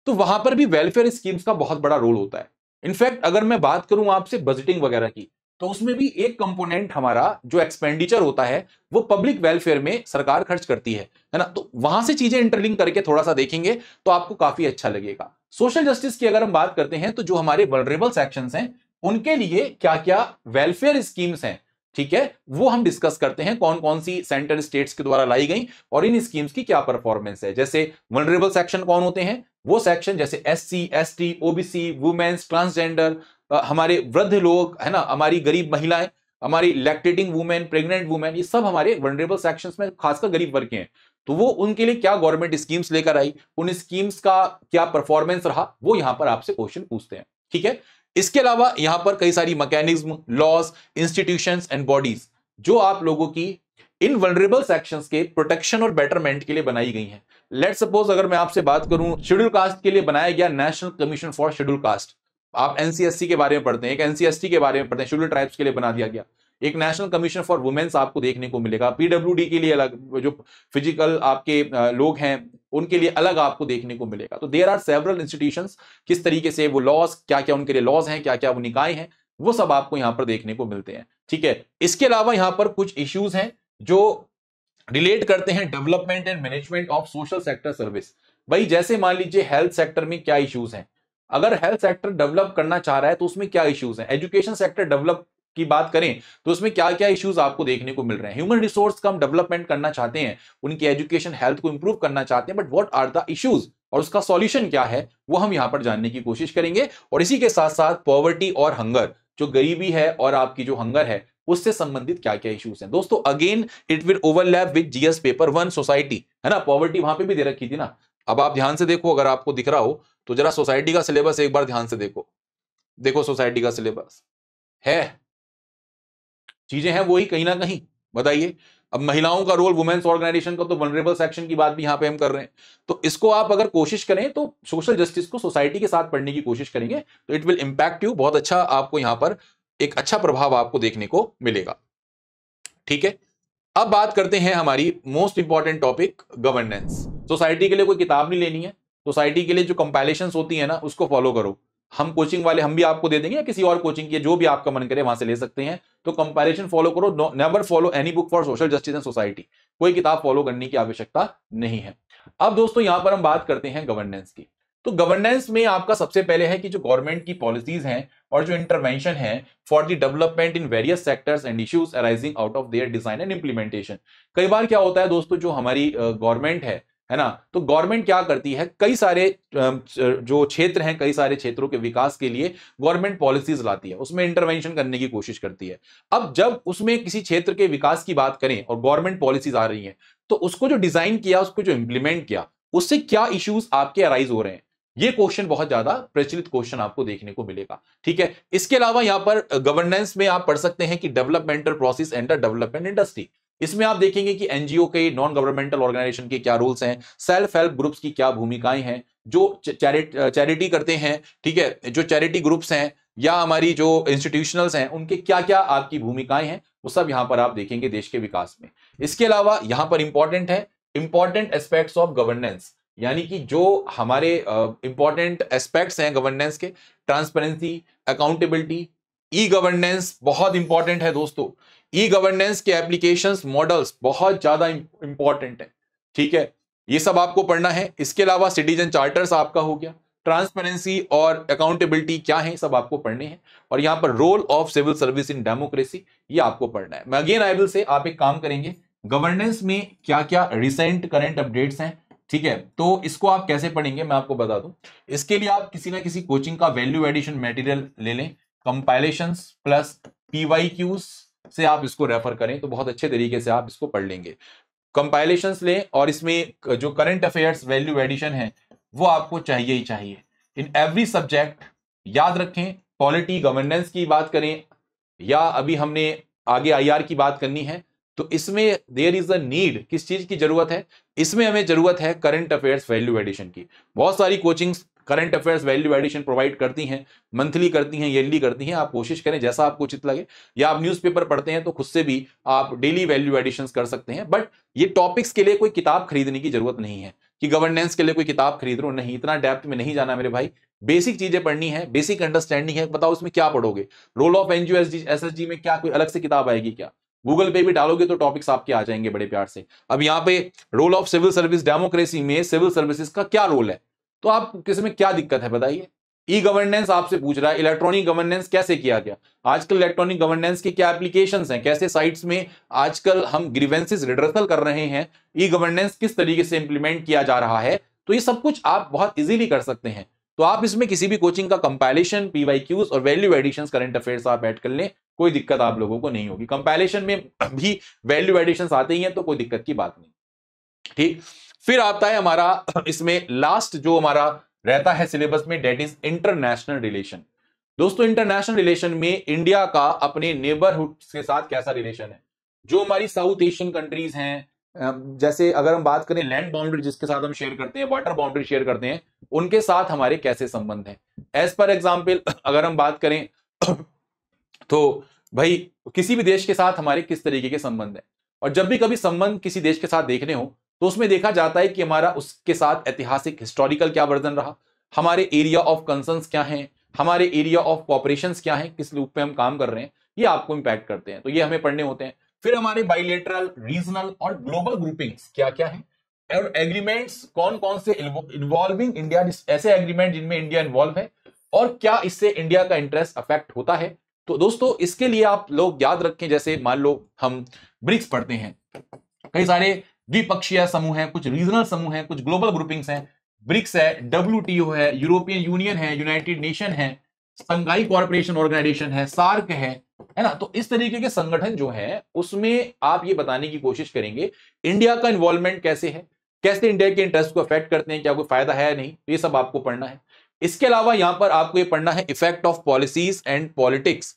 तो वहां पर भी वेलफेयर स्कीम्स का बहुत बड़ा रोल होता है। इनफैक्ट अगर मैं बात करूं आपसे बजटिंग वगैरह की, तो उसमें भी एक कंपोनेंट हमारा जो एक्सपेंडिचर होता है वो पब्लिक वेलफेयर में सरकार खर्च करती है ना। तो वहां से चीजें इंटरलिंक करके थोड़ा सा देखेंगे तो आपको काफी अच्छा लगेगा। सोशल जस्टिस की अगर हम बात करते हैं तो जो हमारे वल्नरेबल सेक्शंस हैं उनके लिए क्या क्या वेलफेयर स्कीम्स हैं, ठीक है, वो हम डिस्कस करते हैं, कौन कौन सी सेंटर स्टेट्स के द्वारा लाई गई और इन स्कीम्स की क्या परफॉर्मेंस है। जैसे वल्नरेबल सेक्शन कौन होते हैं, वो सेक्शन जैसे SC, ST, OBC, women's, transgender, हमारे वृद्ध लोग है ना, हमारी गरीब महिलाएं, हमारी लैक्टेटिंग वुमेन, प्रेग्नेंट वुमेन, ये सब हमारे वल्नरेबल सेक्शंस में खासकर गरीब वर्ग के हैं। तो वो उनके लिए क्या गवर्नमेंट स्कीम्स लेकर आई, उन स्कीम्स का क्या परफॉर्मेंस रहा, वो यहां पर आपसे क्वेश्चन पूछते हैं। ठीक है, इसके अलावा यहां पर कई सारी mechanism, laws, institutions and bodies जो आप लोगों की इन वल्नरेबल सेक्शंस के प्रोटेक्शन और बेटरमेंट के लिए बनाई गई हैं। लेट्स सपोज अगर मैं आपसे बात करूं, शेड्यूल कास्ट के लिए बनाया गया national commission for schedule caste. आप एनसीएससी के बारे में पढ़ते हैं, एक एनसीएसटी के बारे में पढ़ते हैं, शेड्यूल ट्राइब्स के लिए बना दिया गया। एक नेशनल कमीशन फॉर वुमेन्स आपको देखने को मिलेगा। पीडब्ल्यूडी के लिए अलग, जो फिजिकल आपके लोग हैं उनके लिए अलग आपको देखने को मिलेगा। तो देयर आर सेवरल इंस्टीट्यूशंस, किस तरीके से वो लॉज, क्या क्या उनके लिए लॉज हैं, क्या क्या वो निकाय हैं, वो सब आपको यहां पर देखने को मिलते हैं। ठीक है, इसके अलावा यहां पर कुछ इश्यूज हैं जो रिलेट करते हैं development and management of social sector service. भाई जैसे मान लीजिए हेल्थ सेक्टर में क्या इश्यूज हैं, अगर हेल्थ सेक्टर डेवलप करना चाह रहा है तो उसमें क्या इश्यूज हैं। एजुकेशन सेक्टर डेवलप की बात करें तो उसमें क्या क्या इश्यूज आपको देखने को मिल रहे हैं। ह्यूमन रिसोर्स का हम डेवलपमेंट करना चाहते हैं, उनकी एजुकेशन हेल्थ को इंप्रूव करना चाहते हैं, but what are the issues और उसका सॉल्यूशन क्या है वो हम यहां पर जानने की कोशिश करेंगे। और इसी के साथ साथ पॉवर्टी और हंगर, जो गरीबी है और आपकी जो हंगर है उससे संबंधित क्या क्या इश्यूज हैं। दोस्तों again it will overlap with GS paper 1 society, है ना, पॉवर्टी वहां पे भी दे रखी थी ना। अब आप ध्यान से देखो, अगर आपको दिख रहा हो तो जरा सोसाइटी का सिलेबस एक बार ध्यान से देखो। देखो सोसाइटी का सिलेबस है, चीजें हैं वही कहीं ना कहीं, बताइए। अब महिलाओं का रोल, वुमेन्स ऑर्गेनाइजेशन का तो वल्नरेबल सेक्शन की बात भी यहां पे हम कर रहे हैं। तो इसको आप अगर कोशिश करें तो सोशल जस्टिस को सोसाइटी के साथ पढ़ने की कोशिश करेंगे तो इट विल इंपैक्ट यू, बहुत अच्छा आपको यहां पर एक अच्छा प्रभाव आपको देखने को मिलेगा। ठीक है, अब बात करते हैं हमारी most important topic, governance. Society के लिए कोई किताब नहीं लेनी है, सोसाइटी के लिए जो कंपाइलेशंस होती है ना उसको फॉलो करो। हम कोचिंग वाले हम भी आपको दे देंगे, या किसी और कोचिंग की जो भी आपका मन करे वहां से ले सकते हैं। तो कंपाइलेशन फॉलो करो, never follow any book for social justice and society. कोई किताब फॉलो करने की आवश्यकता नहीं है। अब दोस्तों यहां पर हम बात करते हैं गवर्नेंस की। तो गवर्नेंस में आपका सबसे पहले है कि जो गवर्नमेंट की पॉलिसीज हैं और जो इंटरवेंशन है for the development in various sectors and issues arising out of their design and implementation. कई बार क्या होता है दोस्तों, जो हमारी गवर्नमेंट है ना, तो गवर्नमेंट क्या करती है, कई सारे जो क्षेत्र हैं, कई सारे क्षेत्रों के विकास के लिए गवर्नमेंट पॉलिसीज लाती है, उसमें इंटरवेंशन करने की कोशिश करती है। अब जब उसमें किसी क्षेत्र के विकास की बात करें और गवर्नमेंट पॉलिसीज आ रही हैं, तो उसको जो डिजाइन किया, उसको जो इंप्लीमेंट किया, उससे क्या इश्यूज आपके अराइज हो रहे हैं, ये क्वेश्चन बहुत ज्यादा प्रचलित क्वेश्चन आपको देखने को मिलेगा। ठीक है, इसके अलावा यहां पर गवर्नेंस में आप पढ़ सकते हैं कि developmental process and development industry. इसमें आप देखेंगे कि एनजीओ के, नॉन गवर्नमेंटल ऑर्गेनाइजेशन के क्या रूल्स हैं, सेल्फ हेल्प ग्रुप्स की क्या भूमिकाएं हैं, जो चैरिटी करते हैं, ठीक है, जो चैरिटी ग्रुप्स हैं या हमारी जो इंस्टीट्यूशनल्स हैं, उनके क्या क्या आपकी भूमिकाएं हैं, वो सब यहां पर आप देखेंगे देश के विकास में। इसके अलावा यहां पर इंपॉर्टेंट है इंपॉर्टेंट एस्पेक्ट्स ऑफ गवर्नेंस, यानी कि जो हमारे इंपॉर्टेंट एस्पेक्ट्स हैं गवर्नेंस के, ट्रांसपेरेंसी, अकाउंटेबिलिटी, ई गवर्नेंस बहुत इंपॉर्टेंट है दोस्तों। ई गवर्नेंस के एप्लीकेशंस, मॉडल्स बहुत ज्यादा इंपॉर्टेंट है। ठीक है, ये सब आपको पढ़ना है। इसके अलावा सिटीजन चार्टर्स आपका हो गया, ट्रांसपेरेंसी और अकाउंटेबिलिटी क्या है, सब आपको पढ़ने हैं। और यहां पर role of civil service in democracy, ये आपको पढ़ना है। मैं अगेन आई विल से आप एक काम करेंगे, गवर्नेंस में क्या क्या रिसेंट करंट अपडेट्स हैं, ठीक है, तो इसको आप कैसे पढ़ेंगे मैं आपको बता दूं। इसके लिए आप किसी ना किसी कोचिंग का वैल्यू एडिशन मटेरियल ले लें, कंपाइलेशंस प्लस पीवाईक्यूज से आप इसको रेफर करें तो बहुत अच्छे तरीके से आप इसको पढ़ लेंगे। कंपाइलेशंस लें और इसमें जो करंट अफेयर्स वैल्यू एडिशन है वो आपको चाहिए ही चाहिए इन एवरी सब्जेक्ट। याद रखें, पॉलिटी गवर्नेंस की बात करें या अभी हमने आगे आईआर की बात करनी है, तो इसमें देयर इज अ नीड, किस चीज की जरूरत है, इसमें हमें जरूरत है करंट अफेयर्स वैल्यू एडिशन की। बहुत सारी coachings current affairs value addition provide करती हैं, मंथली करती हैं, ईयरली करती हैं। आप कोशिश करें जैसा आपको उचित लगे, या आप न्यूज़पेपर पढ़ते हैं तो खुद से भी आप डेली वैल्यू एडिशंस कर सकते हैं। बट ये टॉपिक्स के लिए कोई किताब खरीदने की जरूरत नहीं है कि गवर्नेंस के लिए कोई किताब खरीद रहा हूं, नहीं, इतना डेप्थ में नहीं जाना मेरे भाई। बेसिक चीजें पढ़नी है, बेसिक अंडरस्टैंडिंग है। बताओ उसमें क्या पढ़ोगे, रोल ऑफ एनजीओ एसएसजी में क्या कोई अलग से किताब आएगी क्या? गूगल पे भी डालोगे तो टॉपिक्स आपके आ जाएंगे बड़े प्यार से। अब यहाँ पे role of civil service democracy में सिविल सर्विसेज का क्या रोल है, तो आप किस में क्या दिक्कत है बताइए। ई गवर्नेंस आपसे पूछ रहा है, इलेक्ट्रॉनिक गवर्नेंस कैसे किया गया, आजकल इलेक्ट्रॉनिक गवर्नेंस की क्या एप्लीकेशंस हैं, कैसे साइट्स में आजकल हम ग्रीवेंसेस रिड्रेसल कर रहे हैं, ई गवर्नेंस किस तरीके से इंप्लीमेंट किया जा रहा है, तो ये सब कुछ आप बहुत इजीली कर सकते हैं। तो आप इसमें किसी भी कोचिंग का कंपाइलेशन, पीवाईक्यूज और वैल्यू एडिशंस करंट अफेयर्स आप ऐड कर लें, कोई दिक्कत आप लोगों को नहीं होगी। कंपाइलेशन में भी वैल्यू एडिशंस आते ही हैं तो कोई दिक्कत की बात नहीं, ठीक। फिर आता है हमारा इसमें लास्ट जो हमारा रहता है सिलेबस में, डेट इज इंटरनेशनल रिलेशन। दोस्तों इंटरनेशनल रिलेशन में इंडिया का अपने नेबरहुड के साथ कैसा रिलेशन है, जो हमारी साउथ एशियन कंट्रीज हैं, जैसे अगर हम बात करें लैंड बाउंड्री जिसके साथ हम शेयर करते हैं, वाटर बाउंड्री शेयर करते हैं, उनके साथ हमारे कैसे संबंध हैं। एज पर एग्जाम्पल अगर हम बात करें तो भाई किसी भी देश के साथ हमारे किस तरीके के संबंध है, और जब भी कभी संबंध किसी देश के साथ देखने हो तो उसमें देखा जाता है कि हमारा उसके साथ ऐतिहासिक हिस्टोरिकल क्या वर्जन रहा, हमारे एरिया ऑफ कंसर्न्स क्या हैं, हमारे एरिया ऑफ कॉपरेशंस क्या हैं, किस लूप पे हम काम कर रहे हैं, ये आपको इंपैक्ट करते हैं, तो ये हमें पढ़ने होते हैं। फिर हमारे बाइलेटरल, रीजनल और ग्लोबल ग्रुपिंग्स क्या क्या है, और एग्रीमेंट्स कौन कौन से इन्वॉल्विंग इंडिया, ऐसे एग्रीमेंट जिनमें इंडिया इन्वॉल्व है और क्या इससे इंडिया का इंटरेस्ट अफेक्ट होता है। तो दोस्तों इसके लिए आप लोग याद रखें, जैसे मान लो हम ब्रिक्स पढ़ते हैं, कई सारे द्विपक्षीय समूह हैं, कुछ रीजनल समूह हैं, कुछ ग्लोबल ग्रुपिंग्स हैं, ब्रिक्स है, डब्ल्यूटीओ है, यूरोपियन यूनियन है, यूनाइटेड नेशन है, संघाई कॉर्पोरेशन ऑर्गेनाइजेशन है, सार्क है ना। तो इस तरीके के संगठन जो है उसमें आप ये बताने की कोशिश करेंगे इंडिया का इन्वॉल्वमेंट कैसे है, कैसे इंडिया के इंटरेस्ट को अफेक्ट करते हैं, क्या कोई फायदा है या नहीं, तो ये सब आपको पढ़ना है। इसके अलावा यहां पर आपको ये पढ़ना है effect of policies and politics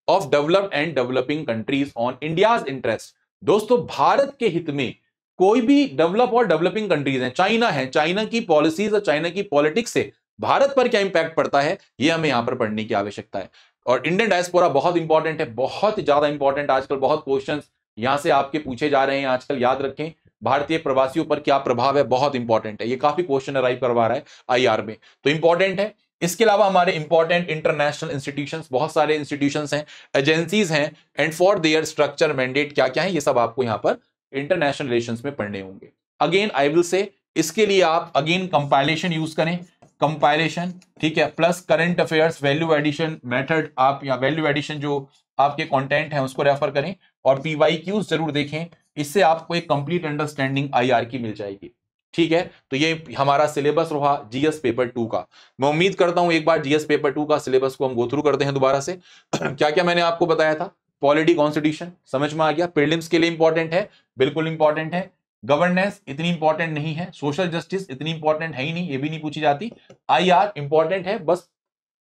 of developed and developing countries on India's interest. दोस्तों भारत के हित में कोई भी डेवलप और डेवलपिंग कंट्रीज हैं, चाइना है, चाइना की पॉलिसीज और चाइना की पॉलिटिक्स से भारत पर क्या इंपैक्ट पड़ता है, ये हमें यहां पर पढ़ने की आवश्यकता है। और इंडियन डायस्पोरा बहुत इंपॉर्टेंट है, बहुत ज्यादा इंपॉर्टेंट, आजकल बहुत क्वेश्चंस यहां से आपके पूछे जा रहे हैं आजकल। याद रखें भारतीय प्रवासियों पर क्या प्रभाव है, बहुत इंपॉर्टेंट है, ये काफी क्वेश्चन अराइव करवा रहा है आईआर में, तो इंपॉर्टेंट है। इसके अलावा हमारे इंपॉर्टेंट इंटरनेशनल इंस्टीट्यूशंस, बहुत सारे इंस्टीट्यूशंस हैं, एजेंसीज हैं, and for their structure mandate क्या क्या है, ये सब आपको यहां पर इंटरनेशनल रिलेशंस में पढ़ने होंगे। अगेन आई विल से इसके लिए आप अगेन कंपाइलेशन यूज करें, कंपाइलेशन, ठीक है, plus current affairs value addition method, आप या वैल्यू एडिशन जो आपके कंटेंट है उसको रेफर करें, और पीवाईक्यूज जरूर देखें, इससे आपको एक कंप्लीट अंडरस्टैंडिंग आईआर की मिल जाएगी, ठीक है। तो ये हमारा सिलेबस रहा जीएस पेपर 2 का। मैं उम्मीद करता हूं एक बार जीएस पेपर 2 का सिलेबस को हम गो थ्रू करते हैं दोबारा से। क्या क्या मैंने आपको बताया था, पॉलिटी कॉन्स्टिट्यूशन समझ में आ गया, प्रीलिम्स के लिए इंपॉर्टेंट है, बिल्कुल इंपॉर्टेंट है, गवर्नेंस इतनी इंपॉर्टेंट नहीं है, सोशल जस्टिस इतनी इंपॉर्टेंट है ही नहीं, ये भी नहीं पूछी जाती, आईआर इंपॉर्टेंट है, बस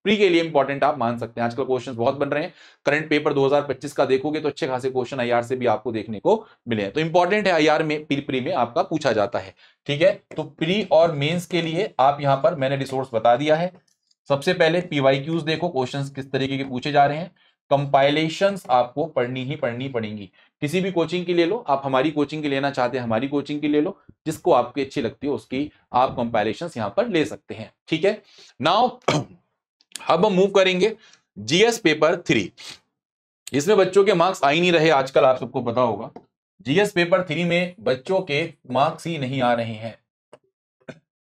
प्री के लिए इंपॉर्टेंट आप मान सकते हैं। आजकल क्वेश्चंस बहुत बन रहे हैं, करंट पेपर 2025 का देखोगे तो अच्छे खासे क्वेश्चन आईआर से भी आपको देखने को मिले हैं, तो इंपॉर्टेंट है आईआर में, प्री में आपका पूछा जाता है, ठीक है। तो प्री और मेंस के लिए आप यहां पर मैंने रिसोर्स बता दिया है। सबसे पहले पीवाईक्यूज देखो, क्वेश्चंस किस तरीके के पूछे जा रहे हैं, कंपाइलेशंस आपको पढ़नी ही पढ़नी पड़ेंगी, किसी भी कोचिंग की ले लो, आप हमारी कोचिंग की लेना चाहते हैं हमारी कोचिंग की ले लो, जिसको आपकी अच्छी लगती है उसकी आप कंपाइलेशंस यहां पर ले सकते हैं, ठीक है। नाउ अब हम मूव करेंगे जीएस पेपर 3। इसमें बच्चों के मार्क्स आ ही नहीं रहे आजकल, आप सबको पता होगा, जीएस पेपर 3 में बच्चों के मार्क्स ही नहीं आ रहे हैं।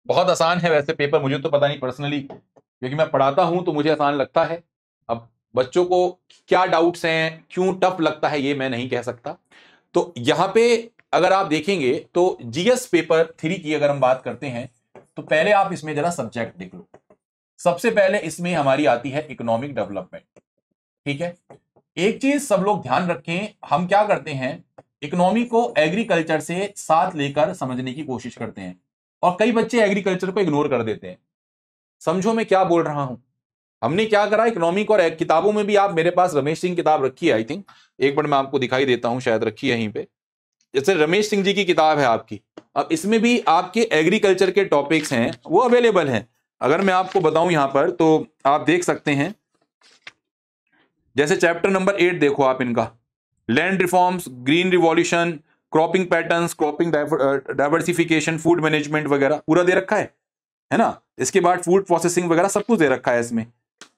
बहुत आसान है वैसे पेपर, मुझे तो पता नहीं पर्सनली, क्योंकि मैं पढ़ाता हूं तो मुझे आसान लगता है। अब बच्चों को क्या डाउट्स हैं, क्यों टफ लगता है, ये मैं नहीं कह सकता। तो यहां पे अगर आप देखेंगे तो जीएस पेपर 3 की अगर हम बात करते हैं तो पहले आप इसमें जरा सब्जेक्ट देख लो। सबसे पहले इसमें हमारी आती है इकोनॉमिक डेवलपमेंट। ठीक है, एक चीज सब लोग ध्यान रखें, हम क्या करते हैं, इकोनॉमी को एग्रीकल्चर से साथ लेकर समझने की कोशिश करते हैं, और कई बच्चे एग्रीकल्चर को इग्नोर कर देते हैं। समझो मैं क्या बोल रहा हूं। हमने क्या करा, इकोनॉमिक और किताबों में भी, आप मेरे पास रमेश सिंह किताब रखी है आई थिंक, एक बार मैं आपको दिखाई देता हूं, शायद रखी है यहीं पे, जैसे रमेश सिंह जी की किताब है आपकी। अब इसमें भी आपके एग्रीकल्चर के टॉपिक्स हैं वो अवेलेबल हैं। अगर मैं आपको बताऊं यहां पर तो आप देख सकते हैं, जैसे चैप्टर नंबर 8 देखो आप इनका, land reforms, green revolution, cropping patterns, cropping diversification, food management वगैरह पूरा दे रखा है ना। इसके बाद फूड प्रोसेसिंग वगैरह सब कुछ दे रखा है इसमें।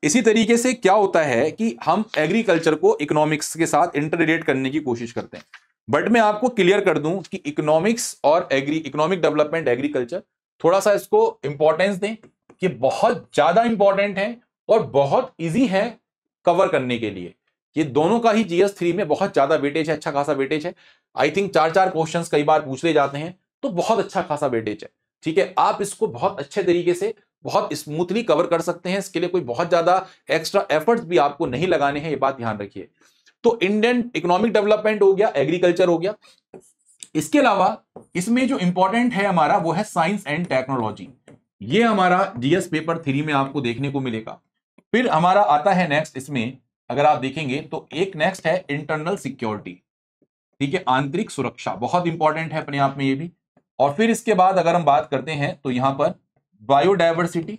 इसी तरीके से क्या होता है कि हम एग्रीकल्चर को इकोनॉमिक्स के साथ इंटररिलेट करने की कोशिश करते हैं। बट मैं आपको क्लियर कर दूं कि इकोनॉमिक्स और इकोनॉमिक डेवलपमेंट एग्रीकल्चर, थोड़ा सा इसको इंपॉर्टेंस दें कि बहुत ज्यादा इंपॉर्टेंट है और बहुत इजी है कवर करने के लिए। ये दोनों का ही जीएस 3 में बहुत ज्यादा वेटेज है, अच्छा खासा वेटेज है। आई थिंक 4-4 क्वेश्चंस कई बार पूछ ले जाते हैं, तो बहुत अच्छा खासा वेटेज है। ठीक है, आप इसको बहुत अच्छे तरीके से बहुत स्मूथली कवर कर सकते हैं। इसके लिए कोई बहुत ज्यादा एक्स्ट्रा एफर्ट्स भी आपको नहीं लगाने हैं, ये बात ध्यान रखिए। तो इंडियन इकोनॉमिक डेवलपमेंट हो गया, एग्रीकल्चर हो गया। इसके अलावा इसमें जो इंपॉर्टेंट है हमारा वो है साइंस एंड टेक्नोलॉजी। ये हमारा जीएस पेपर 3 में आपको देखने को मिलेगा। फिर हमारा आता है नेक्स्ट, इसमें अगर आप देखेंगे तो एक नेक्स्ट है इंटरनल सिक्योरिटी। ठीक है, आंतरिक सुरक्षा बहुत इंपॉर्टेंट है अपने आप में ये भी। और फिर इसके बाद अगर हम बात करते हैं तो यहां पर बायोडायवर्सिटी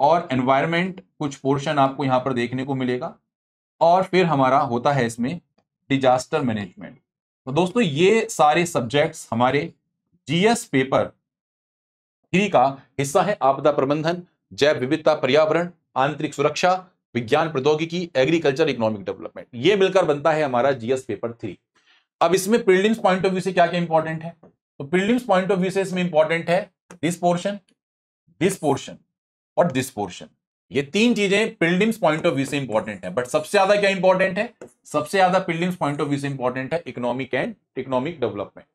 और एनवायरमेंट कुछ पोर्शन आपको यहां पर देखने को मिलेगा। और फिर हमारा होता है इसमें डिजास्टर मैनेजमेंट। तो दोस्तों ये सारे सब्जेक्ट्स हमारे जीएस पेपर 3 का हिस्सा है। आपदा प्रबंधन, जैव विविधता, पर्यावरण, आंतरिक सुरक्षा, विज्ञान प्रौद्योगिकी, एग्रीकल्चर, इकोनॉमिक डेवलपमेंट, ये मिलकर बनता है हमारा जीएस पेपर 3। अब इसमें प्रीलिम्स पॉइंट ऑफ व्यू से क्या क्या इंपॉर्टेंट है, तो प्रीलिम्स पॉइंट ऑफ व्यू से इसमें इंपॉर्टेंट है दिस पोर्शन और दिस पोर्शन। ये तीन चीजें प्रीलिम्स पॉइंट ऑफ व्यू से इंपॉर्टेंट है। बट सबसे ज्यादा क्या इंपॉर्टेंट है, सबसे ज्यादा प्रीलिम्स पॉइंट ऑफ व्यू से इंपॉर्टेंट है इकोनॉमिक एंड इकोनॉमिक डेवलपमेंट।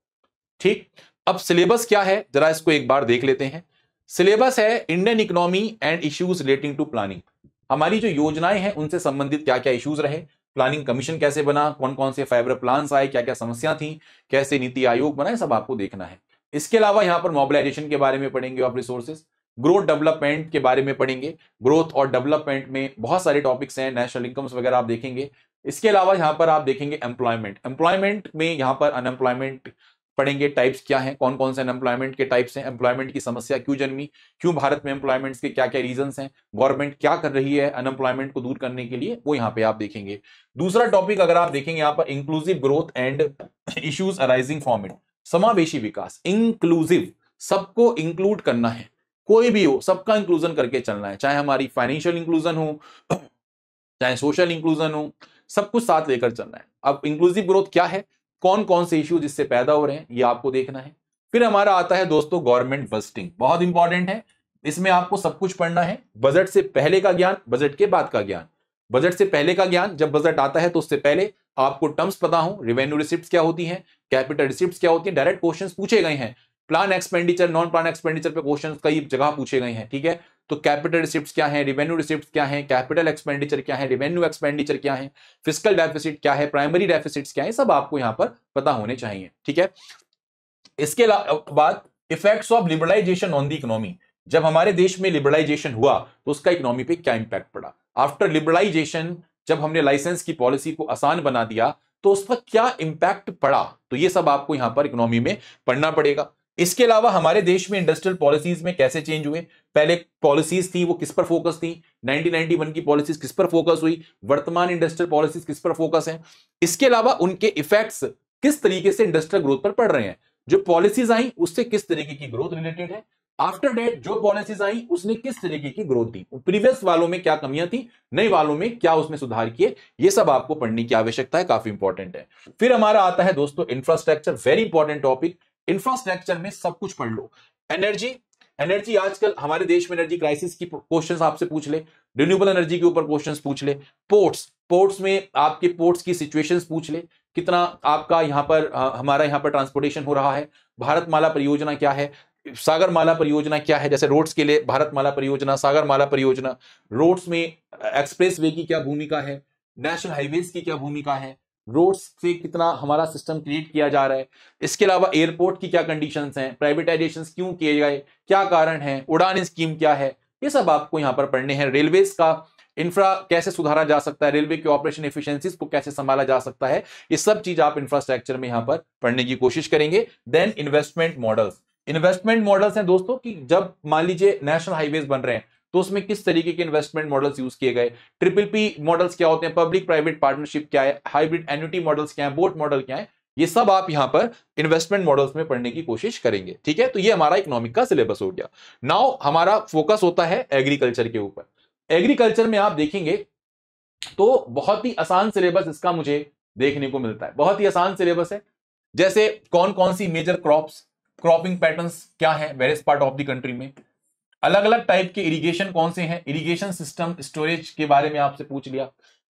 ठीक, अब सिलेबस क्या है जरा इसको एक बार देख लेते हैं। सिलेबस है Indian economy and issues relating to planning. हमारी जो योजनाएं हैं उनसे संबंधित क्या क्या इश्यूज रहे, प्लानिंग कमीशन कैसे बना, कौन कौन से 5 प्लान्स आए, क्या क्या समस्या थी, कैसे नीति आयोग बना, सब आपको देखना है। इसके अलावा यहां पर मोबिलाइजेशन के बारे में पढ़ेंगे ऑफ रिसोर्सेज, ग्रोथ डेवलपमेंट के बारे में पढ़ेंगे। ग्रोथ और डेवलपमेंट में बहुत सारे टॉपिक्स हैं, नेशनल इनकम्स वगैरह आप देखेंगे। इसके अलावा यहां पर आप देखेंगे एम्प्लॉयमेंट में यहां पर अनएम्प्लॉयमेंट पढ़ेंगे, टाइप्स क्या हैं, कौन कौन से अनएम्प्लॉयमेंट के टाइप्स हैं, एम्प्लॉयमेंट की समस्या क्यों जन्मी, क्यों भारत में एम्प्लॉयमेंट के क्या क्या रीजंस हैं, गवर्नमेंट क्या कर रही है अनएम्प्लॉयमेंट को दूर करने के लिए, वो यहां पे आप देखेंगे। दूसरा टॉपिक अगर आप देखेंगे यहां पर inclusive growth and issues arising from it, समावेशी विकास। इंक्लूसिव, सबको इंक्लूड करना है, कोई भी हो सबका इंक्लूजन करके चलना है, चाहे हमारी फाइनेंशियल इंक्लूजन हो, चाहे सोशल इंक्लूजन हो, सब कुछ साथ लेकर चलना है। अब इंक्लूसिव ग्रोथ क्या है, कौन कौन से इश्यूज इससे पैदा हो रहे हैं, ये आपको देखना है। फिर हमारा आता है दोस्तों गवर्नमेंट बजटिंग, बहुत इंपॉर्टेंट है। इसमें आपको सब कुछ पढ़ना है, बजट से पहले का ज्ञान, बजट के बाद का ज्ञान। बजट से पहले का ज्ञान, जब बजट आता है तो उससे पहले आपको टर्म्स पता हो, रेवेन्यू रिसिप्ट्स क्या होती हैं, कैपिटल रिसिप्ट्स क्या होती हैं, डायरेक्ट क्वेश्चंस पूछे गए हैं। Plan expenditure, non plan expenditure पे क्वेश्चंस कई जगह पूछे गए हैं। ठीक है, तो कैपिटल रिसिप्ट्स क्या है, रेवेन्यू रिसिप्ट्स क्या है, कैपिटल एक्सपेंडिचर क्या है, रेवेन्यू एक्सपेंडिचर क्या है, फिस्कल डेफिसिट क्या है, प्राइमरी डेफिसिट्स क्या है, सब आपको यहां पर पता होने चाहिए। ठीक है, इसके बाद effects of liberalization on the economy. जब हमारे देश में लिबरलाइजेशन हुआ तो उसका इकोनॉमी पे क्या इंपैक्ट पड़ा, आफ्टर लिबरलाइजेशन जब हमने लाइसेंस की पॉलिसी को आसान बना दिया तो उसका क्या इंपैक्ट पड़ा, तो ये सब आपको यहां पर इकोनॉमी में पढ़ना पड़ेगा। इसके अलावा हमारे देश में इंडस्ट्रियल पॉलिसीज में कैसे चेंज हुए, पहले पॉलिसीज थी वो किस पर फोकस थी, 1991 की पॉलिसीज किस पर फोकस हुई, वर्तमान इंडस्ट्रियल पॉलिसीज किस पर फोकस है, इसके अलावा उनके इफेक्ट्स किस तरीके से इंडस्ट्रियल ग्रोथ पर पड़ रहे हैं, जो पॉलिसीज आई उससे किस तरीके की ग्रोथ रिलेटेड है, आफ्टर डेट जो पॉलिसीज आई उसने किस तरीके की ग्रोथ दी, प्रीवियस वालों में क्या कमियां थी, नए वालों में क्या उसमें सुधार किए, ये सब आपको पढ़ने की आवश्यकता है, काफी इंपॉर्टेंट है। फिर हमारा आता है दोस्तों infrastructure, very important topic. Infrastructure में सब कुछ पढ़ लो, एनर्जी, एनर्जी आजकल हमारे देश में एनर्जी क्राइसिस की क्वेश्चंस आपसे पूछ ले, रिन्यूएबल एनर्जी के ऊपर क्वेश्चंस पूछ ले, पोर्ट्स में आपके पोर्ट्स की सिचुएशंस पूछ ले, कितना आपका यहां पर हमारा यहां पर ट्रांसपोर्टेशन हो रहा है, भारतमाला परियोजना क्या है, सागरमाला परियोजना क्या है, जैसे रोड्स के लिए भारतमाला परियोजना, सागरमाला परियोजना, रोड्स में एक्सप्रेस वे की क्या भूमिका है, नेशनल हाईवेज की क्या भूमिका है, रोड्स से कितना हमारा सिस्टम क्रिएट किया जा रहा है, इसके अलावा एयरपोर्ट की क्या कंडीशंस हैं, प्राइवेटाइजेशन क्यों किए गए, क्या कारण है, उड़ान स्कीम क्या है, ये सब आपको यहां पर पढ़ने हैं। रेलवेज का इंफ्रा कैसे सुधारा जा सकता है, रेलवे के ऑपरेशन एफिशिएंसीज को कैसे संभाला जा सकता है, ये सब चीज आप इंफ्रास्ट्रक्चर में यहां पर पढ़ने की कोशिश करेंगे। देन इन्वेस्टमेंट मॉडल्स हैं दोस्तों, कि जब मान लीजिए नेशनल हाईवेज बन रहे हैं तो उसमें किस तरीके के इन्वेस्टमेंट मॉडल्स यूज किए गए, ट्रिपल पी मॉडल्स क्या होते हैं, पब्लिक प्राइवेट पार्टनरशिप क्या है, हाइब्रिड एन्युटी मॉडल्स क्या है, बोट मॉडल क्या है, ये सब आप यहां पर इन्वेस्टमेंट मॉडल्स में पढ़ने की कोशिश करेंगे। ठीक है, तो ये हमारा इकोनॉमिक का सिलेबस हो गया। नाउ हमारा फोकस होता है एग्रीकल्चर के ऊपर। एग्रीकल्चर में आप देखेंगे तो बहुत ही आसान सिलेबस इसका मुझे देखने को मिलता है, बहुत ही आसान सिलेबस है। जैसे कौन कौन सी मेजर क्रॉपिंग पैटर्न्स क्या है various part of the country में, अलग अलग टाइप के इरिगेशन कौन से हैं, इरिगेशन सिस्टम स्टोरेज के बारे में आपसे पूछ लिया।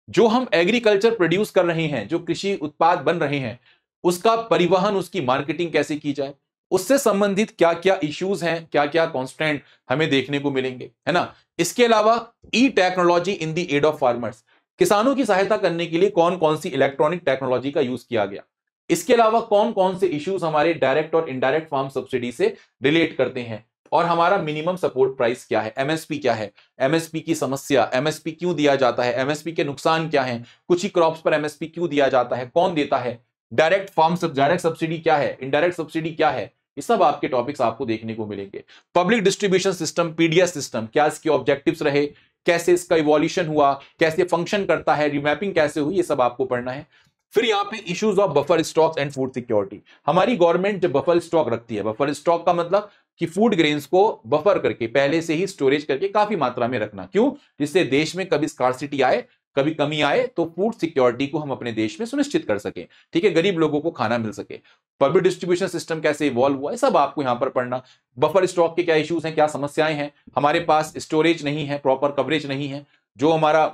जो हम एग्रीकल्चर प्रोड्यूस कर रहे हैं, जो कृषि उत्पाद बन रहे हैं, उसका परिवहन, उसकी मार्केटिंग कैसे की जाए, उससे संबंधित क्या क्या इश्यूज हैं, क्या क्या कॉन्स्टेंट हमें देखने को मिलेंगे, है ना। इसके अलावा e technology in the aid of farmers, किसानों की सहायता करने के लिए कौन कौन सी इलेक्ट्रॉनिक टेक्नोलॉजी का यूज किया गया। इसके अलावा कौन कौन से इश्यूज हमारे डायरेक्ट और इनडायरेक्ट फार्म सब्सिडी से रिलेट करते हैं, और हमारा मिनिमम सपोर्ट प्राइस क्या है, एमएसपी क्या है, एमएसपी की समस्या, एमएसपी क्यों दिया जाता है, एमएसपी के नुकसान क्या हैं, कुछ ही क्रॉप्स पर एमएसपी क्यों दिया जाता है, कौन देता है, डायरेक्ट सब्सिडी क्या है, इनडायरेक्ट सब्सिडी क्या है, ये सब आपके टॉपिक्स आपको देखने को मिलेंगे। Public distribution system, PDS system, क्या इसके ऑब्जेक्टिव्स रहे, कैसे इसका इवोल्यूशन हुआ, कैसे फंक्शन करता है, रिमैपिंग कैसे हुई, ये सब आपको पढ़ना है। फिर यहाँ पे issues of buffer stocks and food security. हमारी गवर्नमेंट जब बफर स्टॉक रखती है, बफर स्टॉक का मतलब कि फूड ग्रेन्स को बफर करके पहले से ही स्टोरेज करके काफी मात्रा में रखना, क्यों, जिससे देश में कभी स्कार्सिटी आए, कभी कमी आए, तो फूड सिक्योरिटी को हम अपने देश में सुनिश्चित कर सके, ठीक है, गरीब लोगों को खाना मिल सके। पब्लिक डिस्ट्रीब्यूशन सिस्टम कैसे इवॉल्व हुआ है, सब आपको यहां पर पढ़ना। बफर स्टॉक के क्या इश्यूज हैं, क्या समस्याएं हैं, हमारे पास स्टोरेज नहीं है, प्रॉपर कवरेज नहीं है, जो हमारा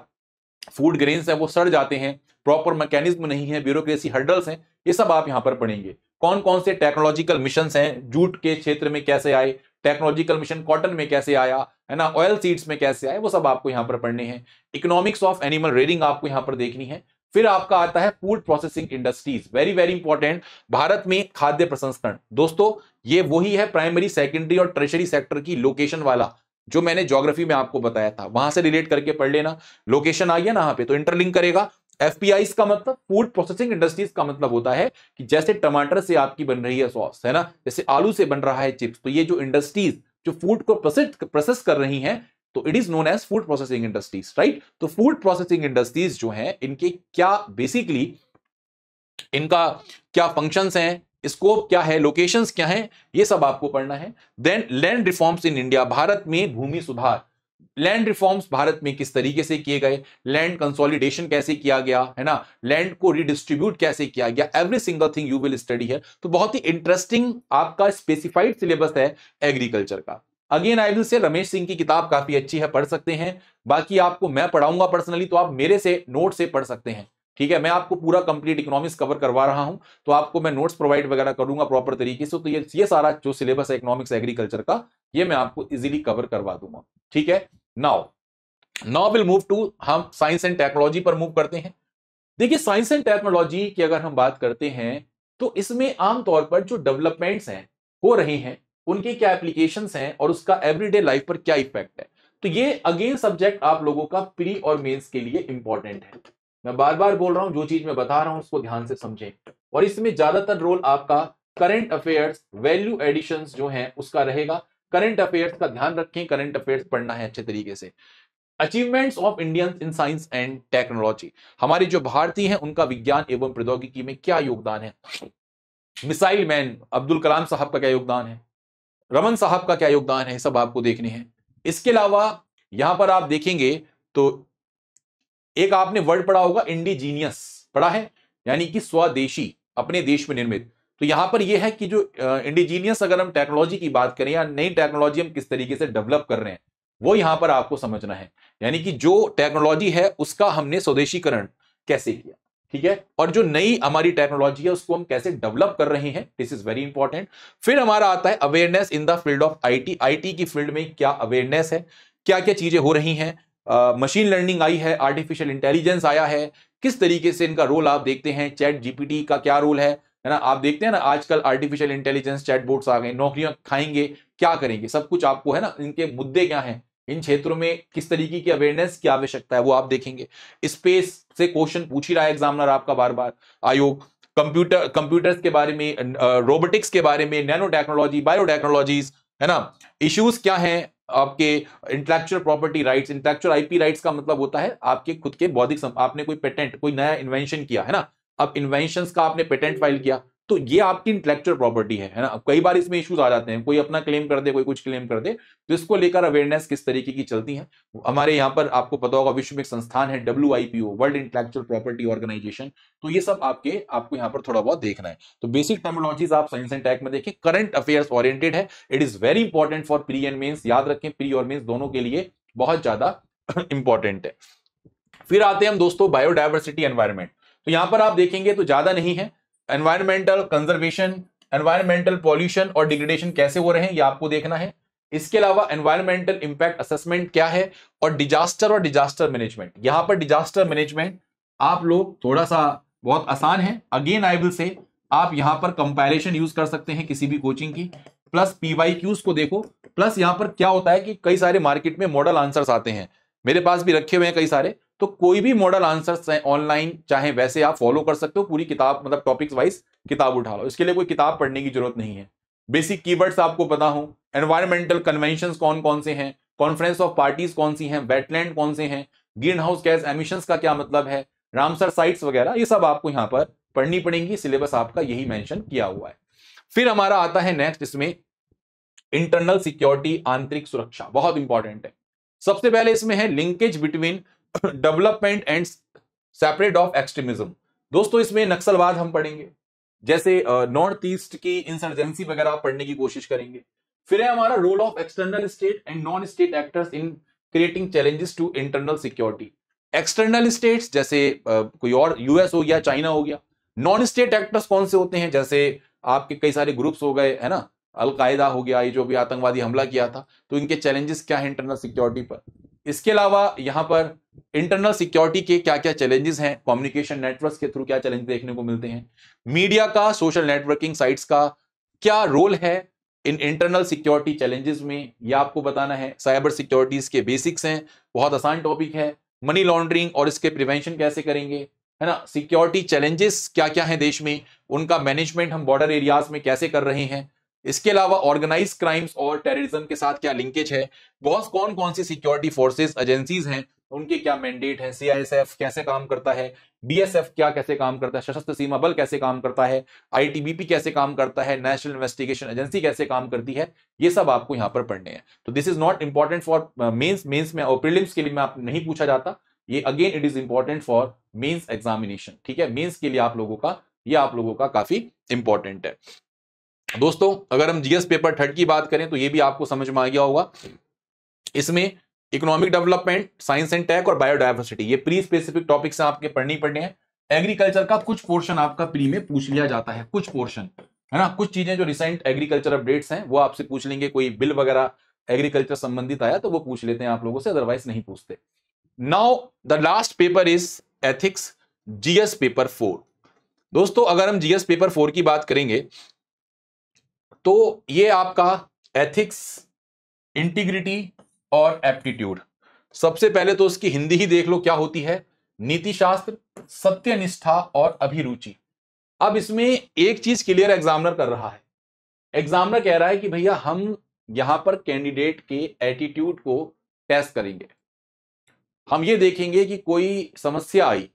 फूड ग्रेन्स है वो सड़ जाते हैं, प्रॉपर मैकेनिज्म नहीं है, ब्यूरोक्रेसी हर्डल्स हैं, ये सब आप यहां पर पढ़ेंगे। कौन कौन से टेक्नोलॉजिकल मिशंस हैं, जूट के क्षेत्र में कैसे आए, टेक्नोलॉजिकल मिशन कॉटन में कैसे आया, है ना, ऑयल सीड्स में कैसे आए, वो सब आपको यहां पर पढ़ने हैं। इकोनॉमिक्स ऑफ एनिमल रेयरिंग आपको यहां पर देखनी है। फिर आपका आता है food processing industries, very very important. Bharat में खाद्य प्रसंस्करण, दोस्तों ये वही है प्राइमरी, सेकेंडरी और टर्शरी सेक्टर की लोकेशन वाला, जो मैंने ज्योग्राफी में आपको बताया था, वहां से रिलेट करके पढ़ लेना। लोकेशन आई है ना यहाँ पे, तो इंटरलिंक करेगा। एफपीआईज का मतलब, फूड प्रोसेसिंग इंडस्ट्रीज का मतलब होता है कि जैसे टमाटर से आपकी बन रही है सॉस, है ना, जैसे आलू से बन रहा है चिप्स, तो ये जो इंडस्ट्रीज जो फूड को प्रोसेस कर रही हैं, तो it is known as food processing industries, right. तो फूड प्रोसेसिंग इंडस्ट्रीज जो हैं, इनके क्या बेसिकली, इनका क्या फंक्शंस हैं, स्कोप क्या है, लोकेशंस क्या है, ये सब आपको पढ़ना है। Then land reforms in India, Bharat में भूमि सुधार, लैंड रिफॉर्म्स भारत में किस तरीके से किए गए, लैंड कंसोलिडेशन कैसे किया गया, है ना, लैंड को रिडिस्ट्रीब्यूट कैसे किया गया, every single thing you will study है। तो बहुत ही इंटरेस्टिंग आपका स्पेसिफाइड सिलेबस है एग्रीकल्चर का। Again I will say Ramesh Singh की किताब काफी अच्छी है, पढ़ सकते हैं। बाकी आपको मैं पढ़ाऊंगा पर्सनली, तो आप मेरे से नोट से पढ़ सकते हैं, ठीक है। मैं आपको पूरा कंप्लीट इकोनॉमिक्स कवर करवा रहा हूं, तो आपको मैं नोट्स प्रोवाइड वगैरह करूंगा प्रॉपर तरीके से, तो ये सारा जो सिलेबस है इकोनॉमिक्स एग्रीकल्चर का, ये मैं आपको इजीली कवर करवा दूंगा, ठीक है। नाउ विल मूव टू, हम साइंस एंड टेक्नोलॉजी पर मूव करते हैं। देखिए साइंस एंड टेक्नोलॉजी की अगर हम बात करते हैं, तो इसमें आमतौर पर जो डेवलपमेंट्स हैं हो रहे हैं, उनके क्या एप्लीकेशंस हैं और उसका एवरीडे लाइफ पर क्या इफेक्ट है। तो ये अगेन सब्जेक्ट आप लोगों का प्री और मेंस के लिए इंपॉर्टेंट है। मैं बार बार बोल रहा हूं, जो चीज मैं बता रहा हूं उसको ध्यान से समझें। और इसमें ज्यादातर रोल आपका करंट अफेयर्स, वैल्यू एडिशंस जो है उसका रहेगा। करंट अफेयर्स का ध्यान रखें, करंट अफेयर्स पढ़ना है अच्छे तरीके से। Achievements of Indians in science and technology, हमारे जो भारतीय हैं उनका विज्ञान एवं प्रौद्योगिकी में क्या योगदान है। मिसाइल मैन अब्दुल कलाम साहब का क्या योगदान है, रमन साहब का क्या योगदान है, सब आपको देखने हैं। इसके अलावा यहां पर आप देखेंगे तो एक आपने वर्ड पढ़ा होगा इंडिजीनियस, पढ़ा है, यानी कि स्वदेशी, अपने देश में निर्मित। तो यहां पर यह है कि जो इंडिजीनियस अगर हम टेक्नोलॉजी की बात करें या नई टेक्नोलॉजी हम किस तरीके से डेवलप कर रहे हैं, वो यहां पर आपको समझना है। यानी कि जो टेक्नोलॉजी है उसका हमने स्वदेशीकरण कैसे किया, ठीक है, और जो नई हमारी टेक्नोलॉजी है उसको हम कैसे डेवलप कर रहे हैं, दिस इज वेरी इंपॉर्टेंट। फिर हमारा आता है awareness in the field of IT. IT की फील्ड में क्या अवेयरनेस है, क्या क्या चीजें हो रही हैं, मशीन लर्निंग आई है, आर्टिफिशियल इंटेलिजेंस आया है, किस तरीके से इनका रोल आप देखते हैं, चैट जीपीटी का क्या रोल है ना, आप देखते हैं ना आजकल आर्टिफिशियल इंटेलिजेंस चैटबॉट्स आ गए, नौकरियां खाएंगे, क्या करेंगे, सब कुछ आपको है ना, इनके मुद्दे क्या हैं, इन क्षेत्रों में किस तरीके की अवेयरनेस की आवश्यकता है वो आप देखेंगे। स्पेस से क्वेश्चन पूछ ही रहा है एग्जामिनर आपका बार बार, आयोग। कंप्यूटर्स के बारे में, रोबोटिक्स के बारे में, नैनो टेक्नोलॉजी, बायोटेक्नोलॉजीज, है ना, इश्यूज क्या हैं आपके, intellectual property rights. Intellectual IP rights का मतलब होता है आपके खुद के बौद्धिक आपने कोई पेटेंट, कोई नया इन्वेंशन किया है ना, अब इन्वेंशंस का आपने पेटेंट फाइल किया तो ये आपकी इंटेलेक्चुअल प्रॉपर्टी है ना। अब कई बार इसमें इश्यूज आ जाते हैं, कोई अपना क्लेम कर दे, कोई कुछ क्लेम कर दे, तो इसको लेकर अवेयरनेस किस तरीके की चलती है। हमारे यहाँ पर आपको पता होगा विश्व में एक संस्थान है WIPO, world intellectual property organisation, तो ये सब आपको यहाँ पर थोड़ा बहुत देखना है। तो बेसिक टर्मिनोलॉजीज आप साइंस एंड टेक में देखिए, करंट अफेयर्स ओरिएंटेड है, it is very important for pre and mains, याद रखें प्री और मेंस दोनों के लिए बहुत ज्यादा इंपॉर्टेंट है। फिर आते हैं हम दोस्तों बायोडायवर्सिटी एनवायरमेंट। तो यहां पर आप देखेंगे तो ज्यादा नहीं है, एनवायरमेंटल कंजर्वेशन, एनवायरमेंटल पॉल्यूशन और डिग्रेडेशन कैसे हो रहे हैं ये आपको देखना है। इसके अलावा एनवायरमेंटल इंपैक्ट असेसमेंट क्या है, और डिजास्टर मैनेजमेंट। यहां पर डिजास्टर मैनेजमेंट आप लोग थोड़ा सा बहुत आसान है, अगेन आई विल से आप यहां पर कंपैरिजन यूज कर सकते हैं किसी भी कोचिंग की, प्लस PYQs को देखो, प्लस यहां पर क्या होता है कि कई सारे मार्केट में मॉडल आंसर्स आते हैं, मेरे पास भी रखे हुए हैं कई सारे, तो कोई भी मॉडल आंसर्स ऑनलाइन चाहे वैसे आप फॉलो कर सकते हो, पूरी किताब मतलब टॉपिक्स वाइज किताब उठा लो, इसके लिए कोई किताब पढ़ने की जरूरत नहीं है। बेसिक कीवर्ड्स आपको पता हो, एनवायरमेंटल कन्वेंशंस कौन कौन से हैं, कॉन्फ्रेंस ऑफ पार्टीज कौन सी हैं, वेटलैंड कौन से हैं, ग्रीन हाउस गैस एमिशंस का क्या मतलब है, रामसर साइट्स वगैरह, ये सब आपको यहां पर पढ़नी पड़ेंगी, सिलेबस आपका यही मेंशन किया हुआ है। फिर हमारा आता है नेक्स्ट इसमें इंटरनल सिक्योरिटी, आंतरिक सुरक्षा, बहुत इंपॉर्टेंट है। सबसे पहले इसमें है linkage between development and separate of extremism. दोस्तों इसमें नक्सलवाद हम पढ़ेंगे, जैसे नॉर्थ ईस्ट की इंसर्जेंसी वगैरह आप पढ़ने की कोशिश करेंगे। फिर है हमारा role of external state and non state actors in creating challenges to internal security. External states जैसे कोई और US हो गया, चाइना हो गया। नॉन स्टेट एक्टर्स कौन से होते हैं, जैसे आपके कई सारे ग्रुप्स हो गए है ना, अलकायदा हो गया, ये जो भी आतंकवादी हमला किया था, तो इनके चैलेंजेस क्या है इंटरनल सिक्योरिटी पर। इसके अलावा यहां पर इंटरनल सिक्योरिटी के क्या क्या चैलेंजेस हैं, कम्युनिकेशन नेटवर्क्स के थ्रू क्या चैलेंज देखने को मिलते हैं, मीडिया का, सोशल नेटवर्किंग साइट्स का क्या रोल है इन इंटरनल सिक्योरिटी चैलेंजेस में, ये आपको बताना है। साइबर सिक्योरिटीज के बेसिक्स हैं, बहुत आसान टॉपिक है। मनी लॉन्ड्रिंग और इसके प्रिवेंशन कैसे करेंगे, है ना, सिक्योरिटी चैलेंजेस क्या क्या है देश में, उनका मैनेजमेंट हम बॉर्डर एरियाज में कैसे कर रहे हैं। इसके अलावा ऑर्गेनाइज क्राइम्स और टेररिज्म के साथ क्या लिंकेज है, बहुत कौन कौन सी सिक्योरिटी फोर्सेस एजेंसीज हैं, उनके क्या मैंडेट है, CISF कैसे काम करता है, BSF क्या कैसे काम करता है, सशस्त्र सीमा बल कैसे काम करता है, ITBP कैसे काम करता है, नेशनल इन्वेस्टिगेशन एजेंसी कैसे काम करती है, ये सब आपको यहां पर पढ़ने हैं। तो this is not important for mains में और प्रीलिम्स के लिए में आप नहीं पूछा जाता, ये again it is important for mains examination, ठीक है, मेंस के लिए आप लोगों का काफी इंपॉर्टेंट है। दोस्तों अगर हम GS पेपर 3 की बात करें तो ये भी आपको समझ में आ गया होगा, इसमें economic development, science and tech और बायोडायवर्सिटी, ये प्री स्पेसिफिक टॉपिक्स आपके पढ़ने हैं। एग्रीकल्चर का कुछ पोर्शन आपका प्री में पूछ लिया जाता है, कुछ पोर्शन है ना, कुछ चीजें जो रिसेंट एग्रीकल्चर अपडेट्स हैं वो आपसे पूछ लेंगे, कोई बिल वगैरह एग्रीकल्चर संबंधित आया तो वो पूछ लेते हैं आप लोगों से, अदरवाइज नहीं पूछते। Now the last paper is ethics, GS paper 4। दोस्तों अगर हम GS पेपर 4 की बात करेंगे तो ये आपका एथिक्स, इंटीग्रिटी और एप्टीट्यूड। सबसे पहले तो उसकी हिंदी ही देख लो क्या होती है, नीति शास्त्र, सत्यनिष्ठा और अभिरुचि। अब इसमें एक चीज क्लियर एग्जामिनर कर रहा है, एग्जामिनर कह रहा है कि भैया हम यहां पर कैंडिडेट के एटीट्यूड को टेस्ट करेंगे, हम ये देखेंगे कि कोई समस्या आई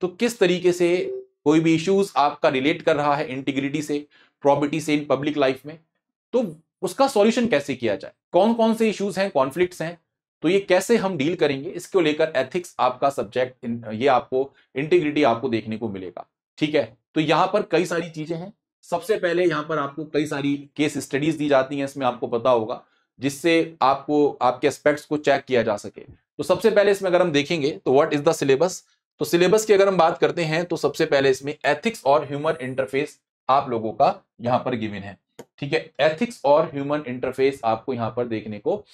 तो किस तरीके से कोई भी इश्यूज आपका रिलेट कर रहा है इंटीग्रिटी से, प्रॉबिटी से इन पब्लिक लाइफ में, तो उसका सॉल्यूशन कैसे किया जाए, कौन कौन से इश्यूज हैं, कॉन्फ्लिक्ट्स हैं, तो ये कैसे हम डील करेंगे, इसको लेकर एथिक्स आपका सब्जेक्ट, ये आपको इंटीग्रिटी आपको देखने को मिलेगा, ठीक है। तो यहां पर कई सारी चीजें हैं, सबसे पहले यहां पर आपको कई सारी केस स्टडीज दी जाती हैं, इसमें आपको पता होगा, जिससे आपको आपके एस्पेक्ट्स को चेक किया जा सके। तो सबसे पहले इसमें अगर हम देखेंगे तो व्हाट इज द सिलेबस, तो सिलेबस की अगर हम बात करते हैं तो सबसे पहले इसमें एथिक्स और ह्यूमन इंटरफेस आप लोगों का यहां पर गिवन है। ठीक है, एथिक्स और ह्यूमन इंटरफेस आपको यहां पर देखने को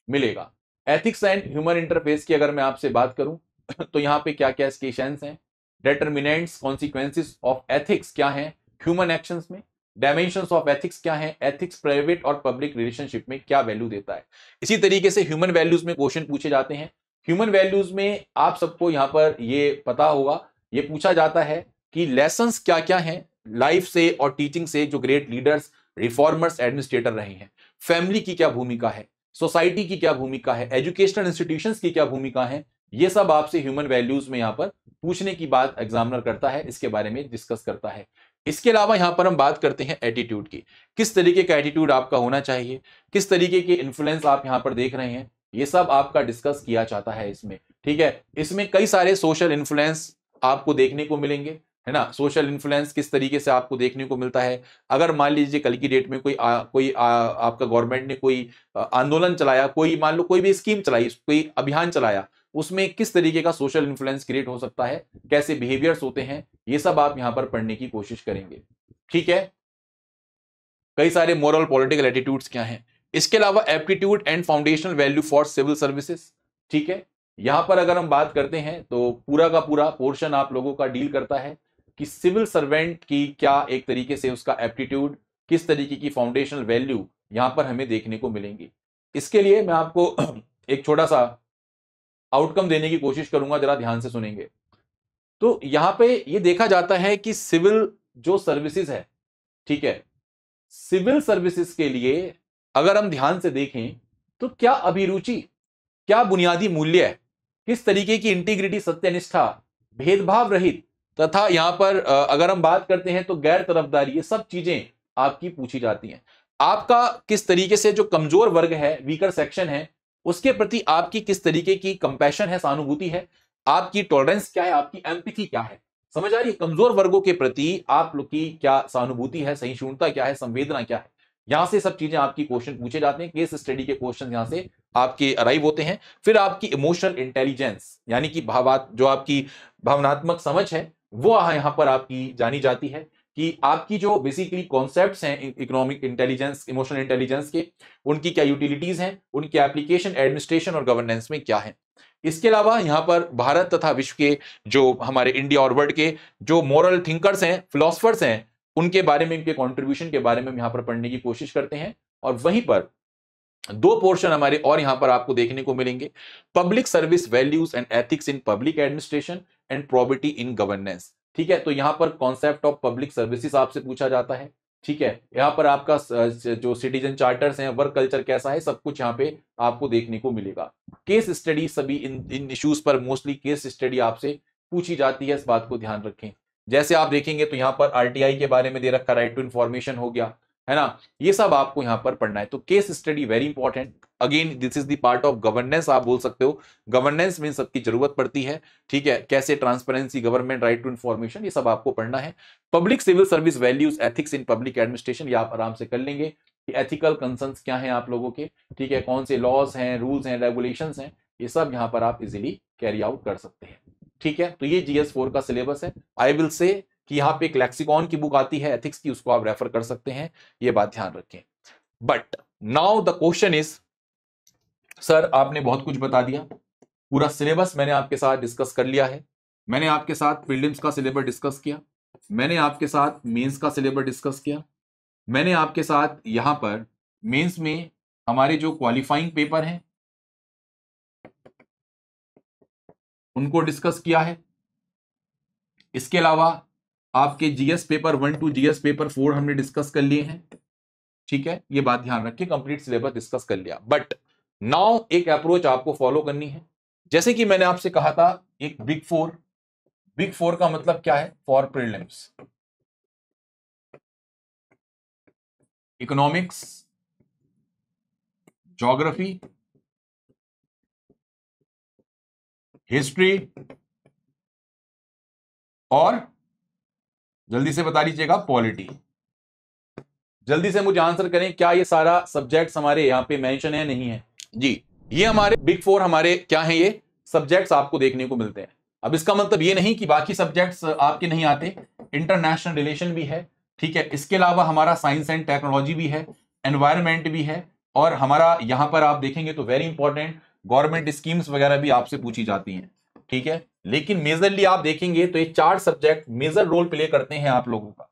मिलेगा। एथिक्स एंड ह्यूमन इंटरफेस की अगर मैं आपसे बात करूं तो यहां पे क्या क्या स्केशंस हैं, डिटरमिनेंट्स कॉन्सिक्वेंसेस ऑफ एथिक्स क्या हैं ह्यूमन एक्शंस में, डायमेंशंस ऑफ एथिक्स क्या है, एथिक्स प्राइवेट और पब्लिक रिलेशनशिप में क्या वैल्यू देता है। इसी तरीके से ह्यूमन वैल्यूज में क्वेश्चन पूछे जाते हैं। ह्यूमन वैल्यूज में आप सबको यहां पर ये पता होगा, ये पूछा जाता है कि लेसन्स क्या क्या हैं लाइफ से और टीचिंग से जो ग्रेट लीडर्स, रिफॉर्मर्स, एडमिनिस्ट्रेटर रहे हैं। फैमिली की क्या भूमिका है, सोसाइटी की क्या भूमिका है, एजुकेशनल इंस्टीट्यूशंस की क्या भूमिका है, ये सब आपसे ह्यूमन वैल्यूज में यहां पर पूछने की बात एग्जामिनर करता है, इसके बारे में डिस्कस करता है। इसके अलावा यहां पर हम बात करते हैं एटीट्यूड की, किस तरीके का एटीट्यूड आपका होना चाहिए, किस तरीके के इन्फ्लुएंस आप यहां पर देख रहे हैं, ये सब आपका डिस्कस किया जाता है इसमें। ठीक है, इसमें कई सारे सोशल इन्फ्लुएंस आपको देखने को मिलेंगे, है ना। सोशल इन्फ्लुएंस किस तरीके से आपको देखने को मिलता है, अगर मान लीजिए कल की डेट में आपका गवर्नमेंट ने कोई आंदोलन चलाया, कोई मान लो कोई भी स्कीम चलाई, कोई अभियान चलाया, उसमें किस तरीके का सोशल इन्फ्लुएंस क्रिएट हो सकता है, कैसे बिहेवियर्स होते हैं, ये सब आप यहां पर पढ़ने की कोशिश करेंगे। ठीक है, कई सारे मोरल पॉलिटिकल एटीट्यूड्स क्या हैं। इसके अलावा aptitude and foundational value for civil services. ठीक है, यहां पर अगर हम बात करते हैं तो पूरा का पूरा पोर्शन आप लोगों का डील करता है कि सिविल सर्वेंट की क्या एक तरीके से उसका एप्टीट्यूड, किस तरीके की फाउंडेशनल वैल्यू यहां पर हमें देखने को मिलेंगी। इसके लिए मैं आपको एक छोटा सा आउटकम देने की कोशिश करूंगा, जरा ध्यान से सुनेंगे। तो यहां पे ये देखा जाता है कि सिविल जो सर्विसेज है, ठीक है, सिविल सर्विसेज के लिए अगर हम ध्यान से देखें तो क्या अभिरुचि, क्या बुनियादी मूल्य, किस तरीके की इंटीग्रिटी, सत्यनिष्ठा, भेदभाव रहित, तथा यहां पर अगर हम बात करते हैं तो गैर तरफदारी, ये सब चीजें आपकी पूछी जाती हैं। आपका किस तरीके से जो कमजोर वर्ग है, वीकर सेक्शन है, उसके प्रति आपकी किस तरीके की कंपैशन है, सहानुभूति है, आपकी टॉलरेंस क्या है, आपकी एम्पैथी क्या है, समझ आ रही है। कमजोर वर्गों के प्रति आप लोग की क्या सहानुभूति है, सहिष्णुता क्या है, संवेदना क्या है, यहां से सब चीजें आपकी क्वेश्चन पूछे जाते हैं। केस स्टडी के क्वेश्चन यहां से आपके अराइव होते हैं। फिर आपकी इमोशनल इंटेलिजेंस यानी कि भावात जो आपकी भावनात्मक समझ है वो यहां पर आपकी जानी जाती है कि आपकी जो बेसिकली कॉन्सेप्ट्स हैं इकोनॉमिक इंटेलिजेंस, इमोशनल इंटेलिजेंस के, उनकी क्या यूटिलिटीज हैं, उनकी एप्लीकेशन एडमिनिस्ट्रेशन और गवर्नेंस में क्या है। इसके अलावा यहां पर भारत तथा विश्व के जो हमारे इंडिया और वर्ल्ड के जो मॉरल थिंकर्स हैं, फिलोसफर्स हैं, उनके बारे में, उनके कंट्रीब्यूशन के बारे में हम यहां पर पढ़ने की कोशिश करते हैं। और वहीं पर दो पोर्शन हमारे और यहां पर आपको देखने को मिलेंगे, public service values and ethics in public administration and probity in governance. ठीक है, तो यहां पर कॉन्सेप्ट ऑफ पब्लिक सर्विसेज आपसे पूछा जाता है। ठीक है, यहां पर आपका जो सिटीजन चार्टर्स हैं, वर्क कल्चर कैसा है, सब कुछ यहां पे आपको देखने को मिलेगा। केस स्टडी, सभी इन इश्यूज पर मोस्टली केस स्टडी आपसे पूछी जाती है, इस बात को ध्यान रखें। जैसे आप देखेंगे तो यहां पर आरटीआई के बारे में दे रखा, राइट टू इंफॉर्मेशन हो गया, है ना, ये सब आपको यहां पर पढ़ना है। तो case study very important, again this is the part of governance, आप बोल सकते हो गवर्नेंस में सबकी जरूरत पड़ती है। ठीक है, कैसे transparency, government, right to information, ये सब आपको पढ़ना है। Public civil service values, ethics in public administration, ये आप आराम से कर लेंगे कि एथिकल कंसर्न्स क्या हैं आप लोगों के, ठीक है, कौन से लॉज हैं, रूल्स हैं, रेगुलेशंस हैं, ये सब यहां पर आप इजीली कैरी आउट कर सकते हैं। ठीक है, तो ये GS4 का सिलेबस है। आई विल से कि यहां पे एक लेक्सिकॉन की बुक आती है एथिक्स की, उसको आप रेफर कर सकते हैं, ये बात ध्यान रखें। But now the question is, sir आपने बहुत कुछ बता दिया, पूरा सिलेबस मैंने आपके साथ डिस्कस कर लिया है, मैंने आपके साथ प्रीलिम्स का सिलेबस डिस्कस किया, मैंने आपके साथ मेंस का सिलेबस डिस्कस किया, मैंने आपके साथ यहां पर मेंस में हमारे जो क्वालिफाइंग पेपर हैं उनको डिस्कस किया है। इसके अलावा आपके GS paper 1 to GS paper 4 हमने डिस्कस कर लिए हैं। ठीक है, ये बात ध्यान रखिए, कंप्लीट सिलेबस डिस्कस कर लिया। बट नाउ एक अप्रोच आपको फॉलो करनी है, जैसे कि मैंने आपसे कहा था, एक बिग फोर। बिग फोर का मतलब क्या है, for prelims, economics, geography, history और जल्दी से बता दीजिएगा, पॉलिटी। जल्दी से मुझे आंसर करें, क्या ये सारा सब्जेक्ट्स हमारे यहाँ पे मेंशन है, नहीं है? जी, ये हमारे बिग 4 हमारे क्या है, ये सब्जेक्ट्स आपको देखने को मिलते हैं। अब इसका मतलब ये नहीं कि बाकी सब्जेक्ट्स आपके नहीं आते, इंटरनेशनल रिलेशन भी है, ठीक है, इसके अलावा हमारा साइंस एंड टेक्नोलॉजी भी है, एनवायरमेंट भी है, और हमारा यहां पर आप देखेंगे तो वेरी इंपॉर्टेंट गवर्नमेंट स्कीम्स वगैरह भी आपसे पूछी जाती हैं, ठीक है। लेकिन मेजरली आप देखेंगे तो ये 4 सब्जेक्ट मेजर रोल प्ले करते हैं आप लोगों का,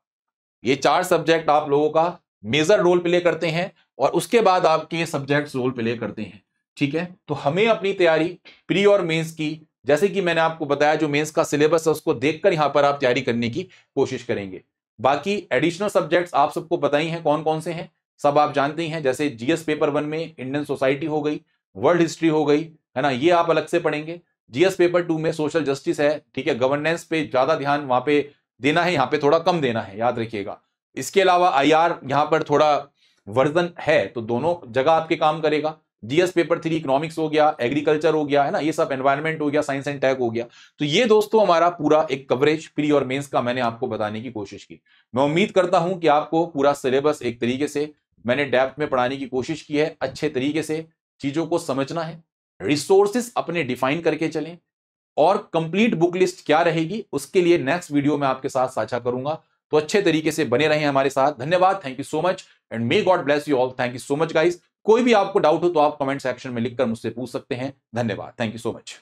ये 4 सब्जेक्ट आप लोगों का मेजर रोल प्ले करते हैं, और उसके बाद आपके सब्जेक्ट्स रोल प्ले करते हैं, ठीक है। तो हमें अपनी तैयारी प्री और मेंस की, जैसे कि मैंने आपको बताया, जो मेंस का सिलेबस है उसको देखकर यहां पर आप तैयारी करने की कोशिश करेंगे। बाकी एडिशनल सब्जेक्ट्स आप सबको पता ही हैं कौन कौन से हैं, सब आप जानते ही हैं, जैसे जीएस पेपर 1 में इंडियन सोसाइटी हो गई, वर्ल्ड हिस्ट्री हो गई, है ना, ये आप अलग से पढ़ेंगे। जीएस पेपर 2 में सोशल जस्टिस है, ठीक है, गवर्नेंस पे ज्यादा ध्यान वहां पे देना है, यहां पे थोड़ा कम देना है, याद रखिएगा। इसके अलावा आईआर यहां पर थोड़ा वर्जन है, तो दोनों जगह आपके काम करेगा। जीएस पेपर 3 इकोनॉमिक्स हो गया, एग्रीकल्चर हो गया, है ना, ये सब एनवायरनमेंट हो गया, साइंस एंड टेक हो गया। तो ये दोस्तों हमारा पूरा एक कवरेज प्री और मेंस का मैंने आपको बताने की कोशिश की। मैं उम्मीद करता हूं कि आपको पूरा सिलेबस एक तरीके से मैंने डेप्थ में पढ़ाने की कोशिश की है, अच्छे तरीके से चीजों को समझना है, रिसोर्सेस अपने डिफाइन करके चलें, और कंप्लीट बुक लिस्ट क्या रहेगी उसके लिए नेक्स्ट वीडियो में आपके साथ साझा करूंगा। तो अच्छे तरीके से बने रहें हमारे साथ। धन्यवाद, thank you so much and may God bless you all. Thank you so much guys. कोई भी आपको डाउट हो तो आप कमेंट सेक्शन में लिखकर मुझसे पूछ सकते हैं। धन्यवाद, थैंक यू सो मच।